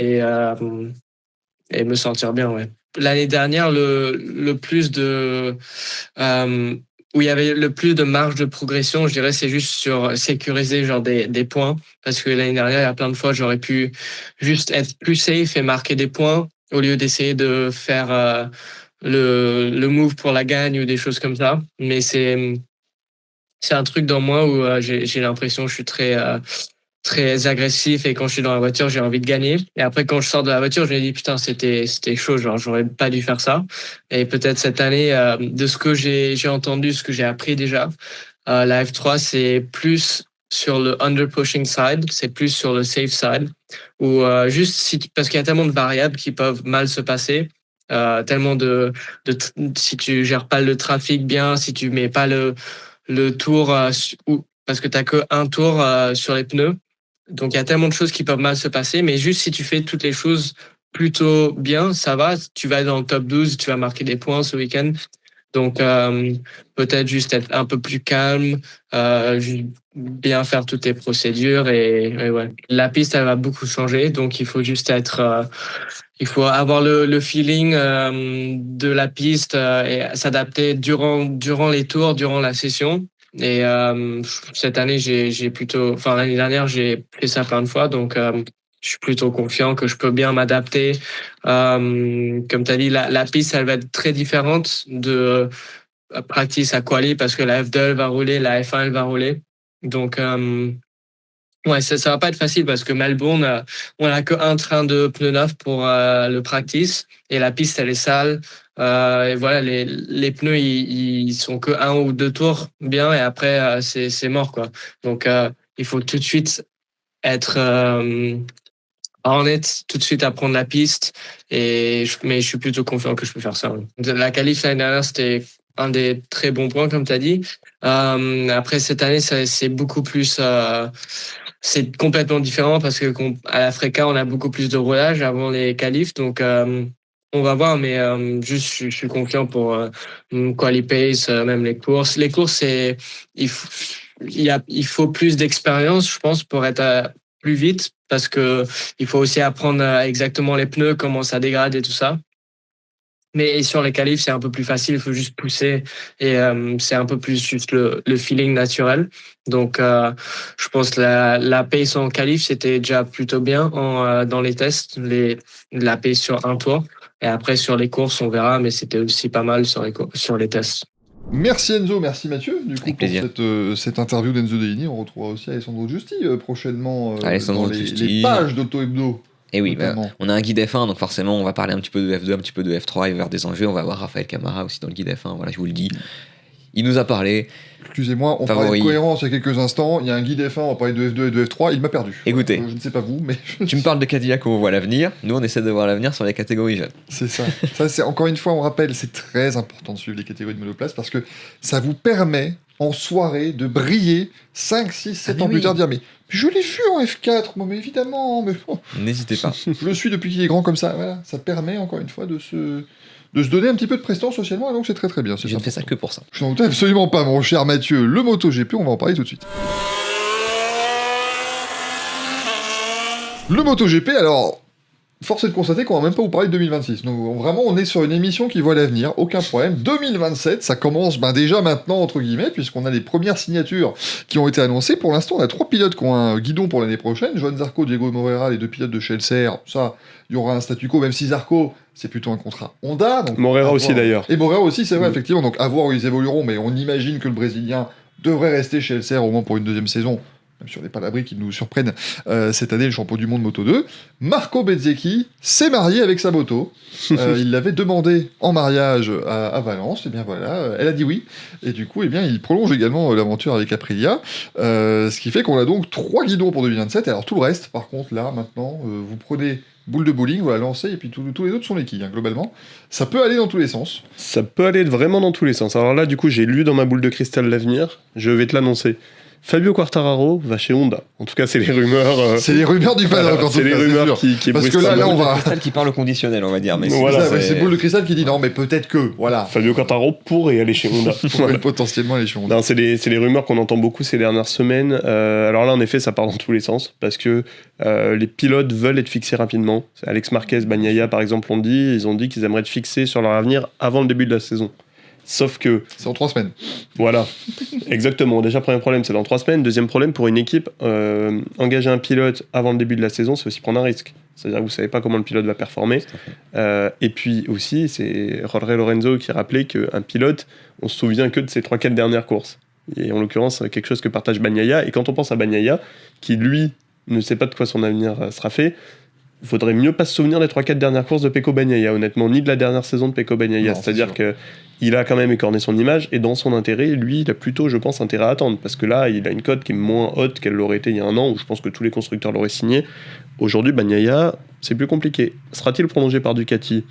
et me sentir bien, ouais. L'année dernière, le plus de où il y avait le plus de marge de progression, je dirais, c'est juste sur sécuriser genre des points, parce que l'année dernière, il y a plein de fois, j'aurais pu juste être plus safe et marquer des points au lieu d'essayer de faire le move pour la gagne ou des choses comme ça. Mais c'est un truc dans moi où j'ai l'impression que je suis très agressif, et quand je suis dans la voiture, j'ai envie de gagner. Et après, quand je sors de la voiture, je me dis putain, c'était chaud, genre j'aurais pas dû faire ça. Et peut-être cette année, de ce que j'ai entendu, ce que j'ai appris déjà, la F3, c'est plus sur le under pushing side, c'est plus sur le safe side, où juste parce qu'il y a tellement de variables qui peuvent mal se passer. Tellement si tu gères pas le trafic bien, si tu mets pas le tour parce que t'as que un tour sur les pneus. Donc, il y a tellement de choses qui peuvent mal se passer, mais juste si tu fais toutes les choses plutôt bien, ça va, tu vas dans le top 12, tu vas marquer des points ce week-end. Donc, peut-être juste être un peu plus calme, bien faire toutes tes procédures et ouais. La piste, elle va beaucoup changer, donc il faut juste il faut avoir le feeling de la piste et s'adapter durant les tours, durant la session. Et cette année, l'année dernière, j'ai fait ça plein de fois, donc je suis plutôt confiant que je peux bien m'adapter. Comme tu as dit, la piste, elle va être très différente de practice à quali parce que la F2 elle va rouler, la F1 elle va rouler. Donc, ouais, ça va pas être facile parce que Melbourne, on a que un train de pneus neufs pour le practice et la piste elle est sale. Et voilà, les pneus ils sont que 1 ou 2 tours bien et après c'est mort quoi. Donc il faut tout de suite être honnête, tout de suite apprendre la piste mais je suis plutôt confiant que je peux faire ça. Ouais. La qualif l'année dernière c'était un des très bons points comme tu as dit. Après cette année c'est beaucoup plus c'est complètement différent parce que à la Freca, on a beaucoup plus de roulage avant les qualifs. Donc, on va voir, mais juste, je suis confiant pour quali pace, même les courses. Les courses, il faut plus d'expérience, je pense, pour être plus vite parce que il faut aussi apprendre exactement les pneus, comment ça dégrade et tout ça. Mais sur les qualifs, c'est un peu plus facile, il faut juste pousser et c'est un peu plus juste le feeling naturel. Donc, je pense que la pace en qualif, c'était déjà plutôt bien dans les tests, la pace sur un tour. Et après, sur les courses, on verra, mais c'était aussi pas mal sur les tests. Merci Enzo, merci Mathieu. Du coup, Avec plaisir. pour cette interview d'Enzo Deini, on retrouvera aussi Alessandro Giusti prochainement Alessandro dans Giusti. les pages d'Auto Hebdo. Et oui, Notamment. on a un guide F1, donc forcément, on va parler un petit peu de F2, un petit peu de F3 et vers des enjeux. On va voir Raphaël Camara aussi dans le guide F1. Voilà, je vous le dis. Il nous a parlé. Excusez-moi, on Favori. parlait de cohérence il y a quelques instants. Il y a un guide F1, on va parler de F2 et de F3. Il m'a perdu. Écoutez. Je ne sais pas vous, mais Tu me parles de Cadillac où on voit l'avenir. Nous, on essaie de voir l'avenir sur les catégories jeunes. c'est ça. Ça, c'est encore une fois, on rappelle, c'est très important de suivre les catégories de monoplace parce que ça vous permet en soirée de briller 5, 6, 7 mais ans plus oui. tard, dire mais je l'ai vu en F4, moi, mais évidemment, mais bon, N'hésitez pas. je le suis depuis qu'il est grand comme ça. Voilà, ça permet encore une fois de se donner un petit peu de prestance socialement, et donc c'est très très bien. Je ne fais ça que pour ça. Je n'en doute absolument pas, mon cher Mathieu. Le MotoGP, on va en parler tout de suite. Le MotoGP, alors, force est de constater qu'on va même pas vous parler de 2026. Donc, vraiment, on est sur une émission qui voit l'avenir, aucun problème. 2027, ça commence déjà maintenant, entre guillemets, puisqu'on a les premières signatures qui ont été annoncées. Pour l'instant, on a 3 pilotes qui ont un guidon pour l'année prochaine. Joan Zarco, Diego Moreira, les 2 pilotes de Chelser. Ça, il y aura un statu quo, même si Zarco, c'est plutôt un contrat Honda. Donc, Moreira à aussi, voir. d'ailleurs. Et Moreira aussi, c'est vrai, effectivement. Donc, à voir où ils évolueront, mais on imagine que le Brésilien devrait rester chez Chelser au moins pour une deuxième saison. Même si on n'est pas à l'abri qu'ils nous surprennent cette année, le champion du monde Moto 2. Marco Bezzecchi s'est marié avec sa moto. Il l'avait demandé en mariage à Valence. Et bien voilà, elle a dit oui. Et du coup, eh bien, il prolonge également l'aventure avec Aprilia. Ce qui fait qu'on a donc 3 guidons pour 2027. Et alors tout le reste, par contre, là, maintenant, vous prenez boule de bowling, vous la lancez, et puis tous les autres sont les quilles, hein, globalement. Ça peut aller dans tous les sens. Ça peut aller vraiment dans tous les sens. Alors là, du coup, j'ai lu dans ma boule de cristal l'avenir. Je vais te l'annoncer. Fabio Quartararo va chez Honda. En tout cas, c'est les rumeurs. C'est les rumeurs du paddock, en tout C'est les cas, rumeurs sûr. qui Parce que bruissent là, pas on mal. va... Cristal qui parle au conditionnel, on va dire. Mais Voilà, c'est ça, c'est- c'est boule de cristal qui dit non, mais peut-être que, voilà. Fabio Quartararo pourrait aller chez Honda. Pourrait potentiellement aller chez Honda. Non, c'est les rumeurs qu'on entend beaucoup ces dernières semaines. Alors là, en effet, ça part dans tous les sens parce que les pilotes veulent être fixés rapidement. Alex Marquez, Bagnaia, par exemple, l'ont dit. Ils ont dit qu'ils aimeraient être fixés sur leur avenir avant le début de la saison. Sauf que, C'est en 3 semaines. voilà, exactement. Déjà, premier problème, c'est dans 3 semaines. Deuxième problème, pour une équipe, engager un pilote avant le début de la saison, c'est aussi prendre un risque. C'est-à-dire que vous ne savez pas comment le pilote va performer. Et puis aussi, c'est Jorge Lorenzo qui rappelait qu'un pilote, on se souvient que de ses 3-4 dernières courses. Et en l'occurrence, quelque chose que partage Bagnaia. Et quand on pense à Bagnaia, qui lui ne sait pas de quoi son avenir sera fait, il faudrait mieux pas se souvenir des 3-4 dernières courses de Pecco Bagnaia, honnêtement, ni de la dernière saison de Pecco Bagnaia. Non, C'est-à-dire c'est qu'il a quand même écorné son image, et dans son intérêt, lui, il a plutôt, je pense, intérêt à attendre. Parce que là, il a une cote qui est moins haute qu'elle l'aurait été il y a un an, où je pense que tous les constructeurs l'auraient signé. Aujourd'hui, Bagnaia, c'est plus compliqué. Sera-t-il prolongé par Ducati ?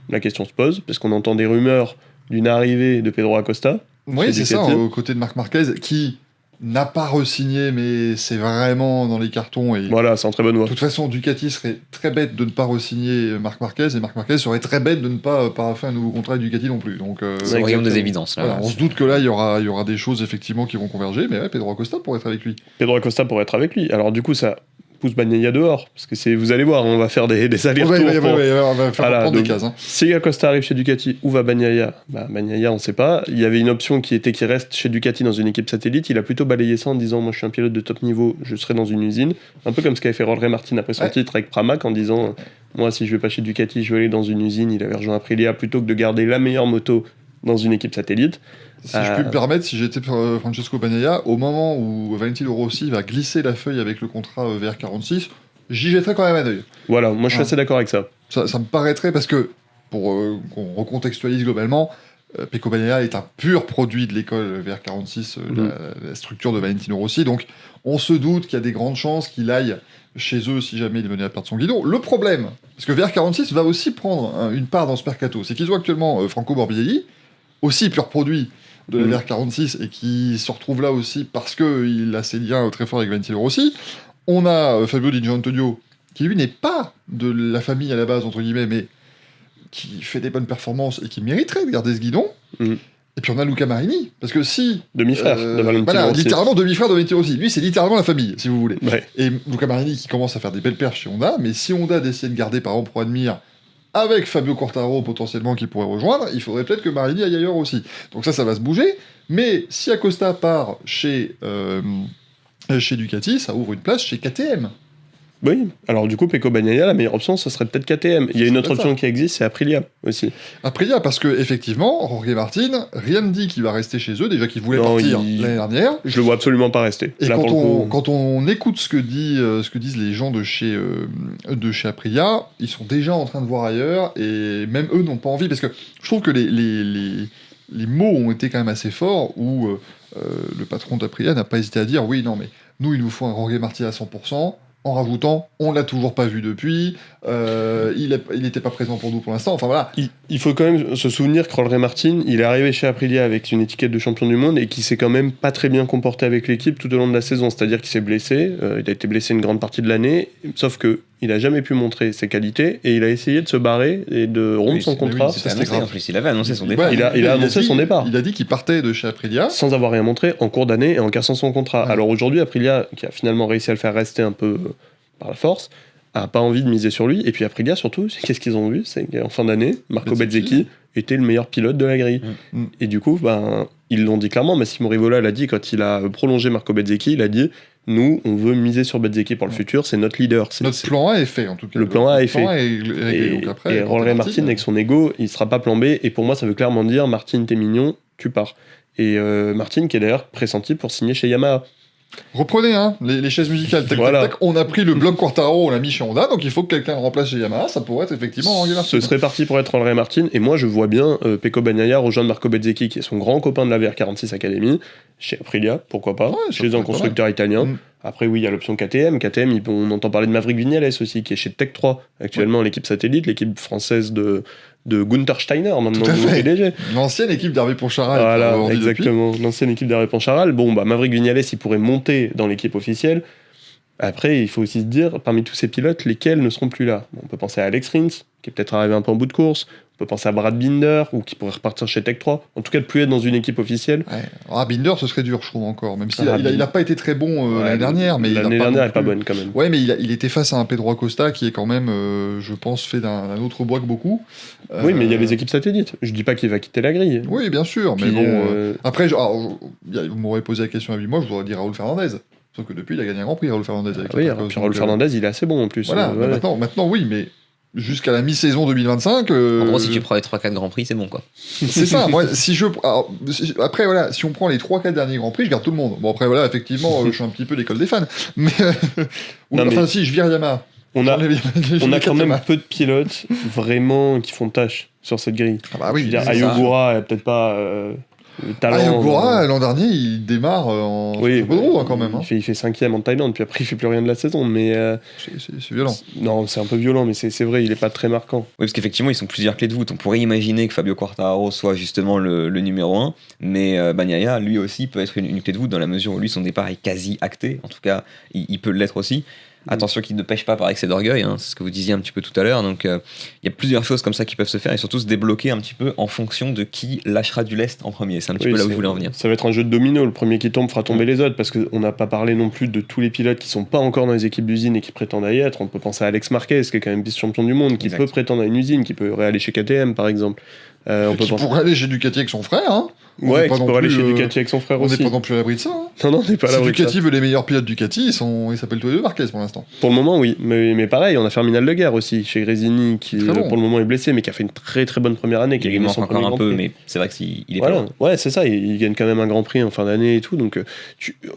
La question se pose, parce qu'on entend des rumeurs d'une arrivée de Pedro Acosta. Oui, chez c'est ça, Ducati. aux côtés de Marc Marquez, qui n'a pas re-signé, mais c'est vraiment dans les cartons. Et Voilà, c'est en très bonne voie. de toute façon, Ducati serait très bête de ne pas re-signer Marc Marquez, et Marc Marquez serait très bête de ne pas faire un nouveau contrat avec Ducati non plus. Donc, C'est au rayon des exactement. évidences. Là. voilà, on se doute que là, il y aura des choses effectivement qui vont converger, mais ouais, Pedro Acosta pourrait être avec lui. Pedro Acosta pourrait être avec lui. Alors du coup, ça pousse Bagnaia dehors. Parce que vous allez voir, on va faire des allers-retours. On va faire prendre des cases. Si Acosta arrive chez Ducati, où va Bagnaia ? Bagnaia, on ne sait pas. Il y avait une option qui était qu'il reste chez Ducati dans une équipe satellite. Il a plutôt balayé ça en disant moi je suis un pilote de top niveau, je serai dans une usine. Un peu comme ce qu'avait fait Jorge Martin après son titre avec Pramac en disant moi si je vais pas chez Ducati, je vais aller dans une usine. Il avait rejoint Aprilia plutôt que de garder la meilleure moto dans une équipe satellite. Si je puis me permettre, si j'étais Francesco Bagnaia, au moment où Valentino Rossi va glisser la feuille avec le contrat VR46, j'y jetterais quand même un œil. Voilà, moi je suis assez d'accord avec ça. Ça me paraîtrait, parce que, pour qu'on recontextualise globalement, Pecco Bagnaia est un pur produit de l'école VR46, la structure de Valentino Rossi, donc on se doute qu'il y a des grandes chances qu'il aille chez eux si jamais il venait à perdre son guidon. Le problème, parce que VR46 va aussi prendre une part dans ce mercato, c'est qu'ils ont actuellement Franco Morbidelli, aussi pur produit de la VR46 et qui se retrouve là aussi parce qu'il a ses liens très forts avec Valentino Rossi. On a Fabio Di Gianantonio qui lui n'est pas de la famille à la base entre guillemets mais qui fait des bonnes performances et qui mériterait de garder ce guidon. Et puis on a Luca Marini parce que si demi-frère de Valentino Rossi. littéralement demi-frère de Valentino Rossi. Lui c'est littéralement la famille si vous voulez. Ouais. Et Luca Marini qui commence à faire des belles perfs chez Honda, mais si Honda décide de garder par exemple pour Admire avec Fabio Quartararo potentiellement qui pourrait rejoindre, il faudrait peut-être que Marini aille ailleurs aussi. Donc ça va se bouger. Mais si Acosta part chez Ducati, ça ouvre une place chez KTM. Oui, alors du coup, Pecco Bagnaia, la meilleure option, ça serait peut-être KTM. Il y a une autre option qui existe, c'est Aprilia aussi. Aprilia, parce que effectivement, Jorge Martin, rien ne dit qu'il va rester chez eux, déjà qu'il voulait partir l'année dernière. Je le vois absolument pas rester. Et là, quand on écoute ce que disent les gens de chez Aprilia, ils sont déjà en train de voir ailleurs, et même eux n'ont pas envie, parce que je trouve que les mots ont été quand même assez forts, où le patron d'Aprilia n'a pas hésité à dire, oui, non, mais nous, il nous faut un Jorge Martin à 100%, en rajoutant, on l'a toujours pas vu depuis, il n'était pas présent pour nous pour l'instant, enfin voilà. Il faut quand même se souvenir que Jorge Martin, il est arrivé chez Aprilia avec une étiquette de champion du monde et qui s'est quand même pas très bien comporté avec l'équipe tout au long de la saison, c'est-à-dire qu'il s'est blessé, il a été blessé une grande partie de l'année, sauf que il a jamais pu montrer ses qualités et il a essayé de se barrer et de rompre son contrat. En plus, il avait annoncé son départ. Il a annoncé son départ. Il a dit qu'il partait de chez Aprilia. Sans avoir rien montré en cours d'année et en cassant son contrat. Ouais. Alors aujourd'hui, Aprilia, qui a finalement réussi à le faire rester un peu par la force, a pas envie de miser sur lui. Et puis Aprilia, surtout, qu'est-ce qu'ils ont vu ? C'est qu'en fin d'année, Marco Bezzecchi était le meilleur pilote de la grille. Et du coup, ils l'ont dit clairement. Massimo Rivola l'a dit quand il a prolongé Marco Bezzecchi, il a dit nous, on veut miser sur Bezzecchi pour le futur, c'est notre leader. Notre plan A est fait, en tout cas. Le plan A est fait. Et Jorge Martin, avec son ego, il sera pas plan B. Et pour moi, ça veut clairement dire Martin, t'es mignon, tu pars. Et Martin, qui est d'ailleurs pressenti pour signer chez Yamaha. Reprenez les chaises musicales. Tac, voilà. tac, tac. On a pris le bloc Quartararo, on l'a mis chez Honda, donc il faut que quelqu'un le remplace chez Yamaha. Ça pourrait être effectivement Jorge Martin. Ce serait parti pour être Jorge Martin. Et moi, je vois bien Pecco Bagnaia rejoindre Marco Bezzecchi, qui est son grand copain de la VR46 Academy, chez Aprilia, pourquoi pas, chez un constructeur italien. Après, oui, il y a l'option KTM. KTM, on entend parler de Maverick Viñales aussi, qui est chez Tech 3, actuellement l'équipe satellite, l'équipe française de Gunther Steiner, maintenant PDG. L'ancienne équipe d'Hervé Poncharal. Voilà, exactement. L'ancienne équipe d'Hervé Poncharal. Bon, Maverick Viñales, il pourrait monter dans l'équipe officielle. Après, il faut aussi se dire, parmi tous ces pilotes, lesquels ne seront plus là. On peut penser à Alex Rins, qui est peut-être arrivé un peu en bout de course. On peut penser à Brad Binder, ou qui pourrait repartir chez Tech 3. En tout cas, de plus être dans une équipe officielle. Ouais. Binder, ce serait dur, je trouve, encore. Même s'il n'a pas été très bon l'année dernière. Mais l'année dernière, elle n'est pas bonne, quand même. Ouais, mais il était face à un Pedro Acosta, qui est quand même, je pense, fait d'un autre bois que beaucoup. Oui, mais il y a les équipes satellites. Je dis pas qu'il va quitter la grille. Oui, bien sûr. Puis, mais bon, après, vous m'aurez posé la question à 8 mois, je vous aurais dit Raoul Fernandez. Sauf que depuis, il a gagné un Grand Prix, Raoul Fernandez. Raoul Fernandez, il est assez bon en plus. Voilà, maintenant, oui, mais jusqu'à la mi-saison 2025... En gros, si tu prends les 3-4 Grands Prix, c'est bon, quoi. C'est ça, moi, après, voilà, si on prend les 3-4 derniers Grands Prix, je garde tout le monde. Bon, après, voilà, effectivement, je suis un petit peu l'école des fans. Mais... si, je vire Yamaha. On a quand même peu de pilotes vraiment qui font tâche sur cette grille. Oui, je veux dire, Ayogura, peut-être pas... Ayogura, l'an dernier, il démarre en chapeau quand même. Il fait 5ème en Thaïlande, puis après il fait plus rien de la saison. Mais c'est violent. Non, c'est un peu violent, mais c'est vrai, il est pas très marquant. Oui, parce qu'effectivement, ils sont plusieurs clés de voûte. On pourrait imaginer que Fabio Quartararo soit justement le numéro 1, mais Bagnaia, lui aussi, peut être une clé de voûte dans la mesure où lui, son départ est quasi acté. En tout cas, il peut l'être aussi. Attention qu'il ne pêche pas par excès d'orgueil, hein, c'est ce que vous disiez un petit peu tout à l'heure. Donc il y a plusieurs choses comme ça qui peuvent se faire et surtout se débloquer un petit peu en fonction de qui lâchera du lest en premier. C'est un petit peu là où je voulais en venir. Ça va être un jeu de domino. Le premier qui tombe fera tomber les autres parce qu'on n'a pas parlé non plus de tous les pilotes qui sont pas encore dans les équipes d'usine et qui prétendent à y être. On peut penser à Alex Marquez qui est quand même vice-champion du monde, qui peut prétendre à une usine, qui peut aller chez KTM par exemple. Pourrait aller chez Ducati avec son frère, hein. Ouais, qui pourrait aller chez Ducati avec son frère aussi. On n'est pas non plus à l'abri de ça. Hein. Non, on n'est pas à l'abri de ça. Si Ducati veut les meilleurs pilotes Ducati, ils s'appellent tous les deux Marquez pour l'instant. Pour le moment, oui. Mais pareil, on a Ferminal de Guerre aussi, chez Gresini, qui pour le moment est blessé, mais qui a fait une très très bonne première année. Il manque encore un peu, mais c'est vrai qu'il est pas loin. Ouais, c'est ça, il gagne quand même un grand prix en fin d'année et tout. Donc,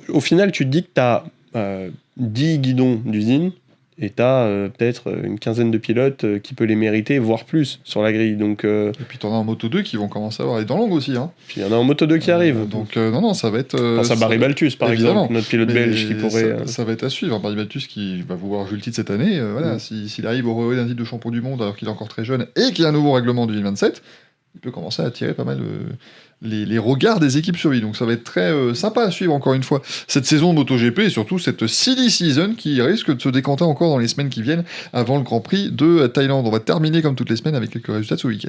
au final, tu te dis que tu as 10 guidons d'usine. Et t'as peut-être une quinzaine de pilotes qui peut les mériter, voire plus, sur la grille. Donc, et puis t'en as en Moto 2 qui vont commencer à avoir les dents longues aussi. Hein. Puis il y en a en Moto 2 qui arrivent. Donc non, ça va être... pense à Barry Baltus, par exemple, notre pilote belge qui pourrait... Ça va être à suivre. Barry Baltus qui va vouloir jouer le titre cette année. Voilà, s'il arrive au relevé d'un titre de champion du monde alors qu'il est encore très jeune et qu'il y a un nouveau règlement de 2027, il peut commencer à attirer pas mal... Les regards des équipes sur lui. Donc ça va être très sympa à suivre encore une fois cette saison de MotoGP et surtout cette silly season qui risque de se décanter encore dans les semaines qui viennent avant le Grand Prix de Thaïlande. On va terminer comme toutes les semaines avec quelques résultats de ce week-end.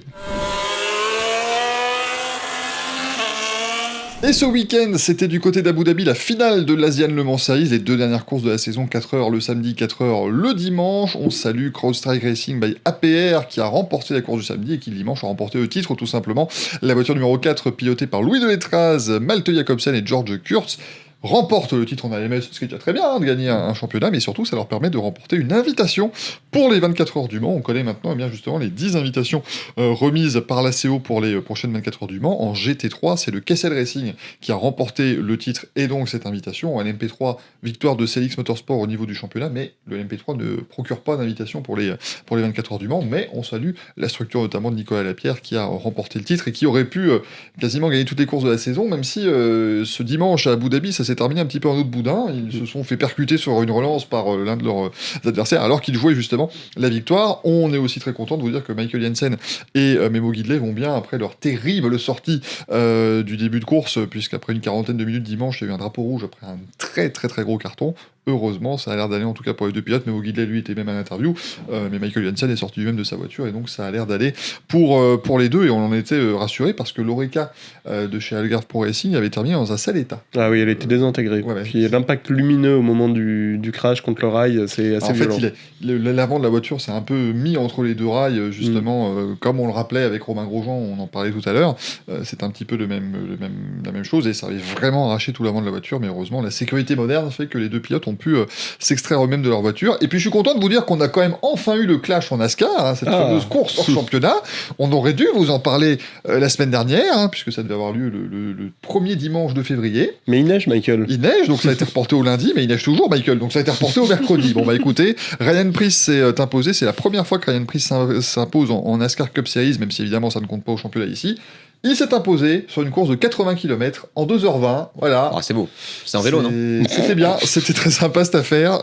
Et ce week-end, c'était du côté d'Abu Dhabi la finale de l'Asian Le Mans Series, les 2 dernières courses de la saison, 4h le samedi, 4h le dimanche. On salue CrowdStrike Racing by APR qui a remporté la course du samedi et qui le dimanche a remporté le titre tout simplement. La voiture numéro 4 pilotée par Louis Delétraz, Malte Jacobsen et George Kurtz remportent le titre en AMS, ce qui est déjà très bien de gagner un championnat, mais surtout ça leur permet de remporter une invitation pour les 24 heures du Mans. On connaît maintenant bien justement les 10 invitations remises par la CO pour les prochaines 24 heures du Mans. En GT3, c'est le Kessel Racing qui a remporté le titre et donc cette invitation. En LMP3, victoire de Celix Motorsport au niveau du championnat, mais le LMP3 ne procure pas d'invitation pour les 24 heures du Mans, mais on salue la structure notamment de Nicolas Lapierre qui a remporté le titre et qui aurait pu quasiment gagner toutes les courses de la saison, même si ce dimanche à Abu Dhabi, ça s'est terminé un petit peu en eau de boudin. Ils se sont fait percuter sur une relance par l'un de leurs adversaires alors qu'ils jouaient justement la victoire. On est aussi très content de vous dire que Michael Jensen et Memo Guidley vont bien après leur terrible sortie du début de course, puisqu'après une quarantaine de minutes dimanche, il y a eu un drapeau rouge après un très très très gros carton. Heureusement, ça a l'air d'aller en tout cas pour les deux pilotes. Memo Guidley, lui, était même à l'interview, mais Michael Jensen est sorti lui-même de sa voiture et donc ça a l'air d'aller pour les deux et on en était rassurés parce que l'Oreca de chez Algarve Pro Racing avait terminé dans un sale état. Ah oui, elle était désintégrée. Ouais, puis l'impact lumineux au moment du crash contre le rail, c'est assez violent. En fait, l'avant de la voiture s'est un peu mis entre les deux rails, justement, comme on le rappelait avec Romain Grosjean, on en parlait tout à l'heure. C'est un petit peu la même chose et ça avait vraiment arraché tout l'avant de la voiture, mais heureusement, la sécurité moderne fait que les deux pilotes ont pu s'extraire eux-mêmes de leur voiture. Et puis je suis content de vous dire qu'on a quand même enfin eu le clash en NASCAR, hein, cette fameuse course hors championnat. On aurait dû vous en parler la semaine dernière, hein, puisque ça devait avoir lieu le premier dimanche de février. Mais il neige, Michael. Il neige, donc ça a été reporté au lundi, mais il neige toujours, Michael, donc ça a été reporté au mercredi. Bon bah écoutez, Ryan Preece s'est imposé, c'est la première fois que Ryan Preece s'impose en NASCAR Cup Series, même si évidemment ça ne compte pas au championnat ici. Il s'est imposé sur une course de 80 km en 2h20. Voilà. Ah, c'est beau. C'est en vélo, non ? C'était bien. C'était très sympa cette affaire.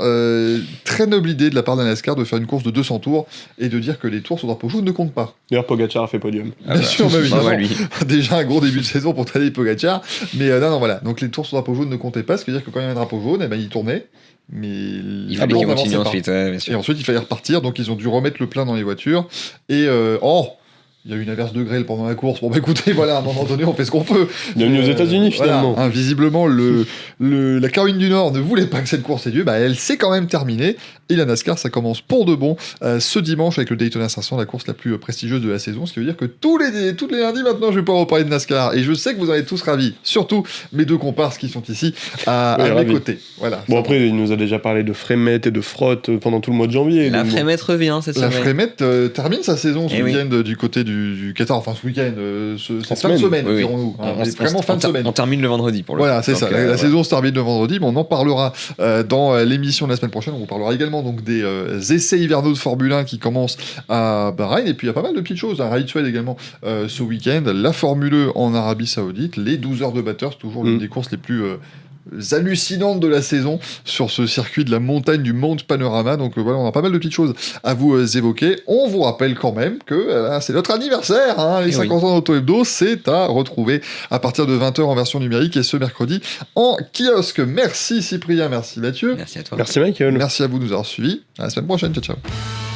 Très noble idée de la part d'un NASCAR de faire une course de 200 tours et de dire que les tours sur drapeau jaune ne comptent pas. D'ailleurs, Pogacar a fait podium. Bien sûr, bah, évidemment. Lui. Déjà un gros début de saison pour Tadej Pogacar. Mais non, voilà. Donc les tours sur drapeau jaune ne comptaient pas, ce qui veut dire que quand il y avait un drapeau jaune, il tournait. Mais il fallait qu'il continue ensuite. Bien sûr. Et ensuite, il fallait repartir. Donc ils ont dû remettre le plein dans les voitures. Et il y a eu une averse de grêle pendant la course. Bon, bah écoutez, voilà, à un moment donné, on fait ce qu'on peut. Bienvenue aux États-Unis, finalement. Voilà, visiblement, la Caroline du Nord ne voulait pas que cette course ait lieu. Bah, elle s'est quand même terminée. Et la NASCAR, ça commence pour de bon ce dimanche avec le Daytona 500, la course la plus prestigieuse de la saison. Ce qui veut dire que tous les lundis, maintenant, je vais pouvoir reparler de NASCAR. Et je sais que vous en êtes tous ravis. Surtout mes deux comparses qui sont ici à mes côtés. Voilà. Bon, après, il nous a déjà parlé de Frémette et de Frotte pendant tout le mois de janvier. La Frémette revient cette semaine. La Frémette termine sa saison ce week-end du côté du Qatar. Enfin, ce week-end, cette fin de semaine, dirons-nous. Vraiment fin de semaine. On termine le vendredi pour le Voilà, c'est ça. La saison se termine le vendredi, mais on en parlera dans l'émission de la semaine prochaine. On vous parlera également donc des essais hivernaux de Formule 1 qui commencent à Bahreïn. Et puis il y a pas mal de petites choses. Un rituel également ce week-end. La Formule 1 en Arabie Saoudite. Les 12 heures de Bathurst, toujours l'une des courses les plus hallucinantes de la saison sur ce circuit de la montagne du Mount Panorama. Donc voilà, on a pas mal de petites choses à vous évoquer. On vous rappelle quand même que c'est notre anniversaire, hein, les 50 ans d'Auto Hebdo, c'est à retrouver à partir de 20h en version numérique et ce mercredi en kiosque. Merci Cyprien, merci Mathieu. Merci à toi. Merci Michael. Merci à vous de nous avoir suivis. À la semaine prochaine, ciao ciao.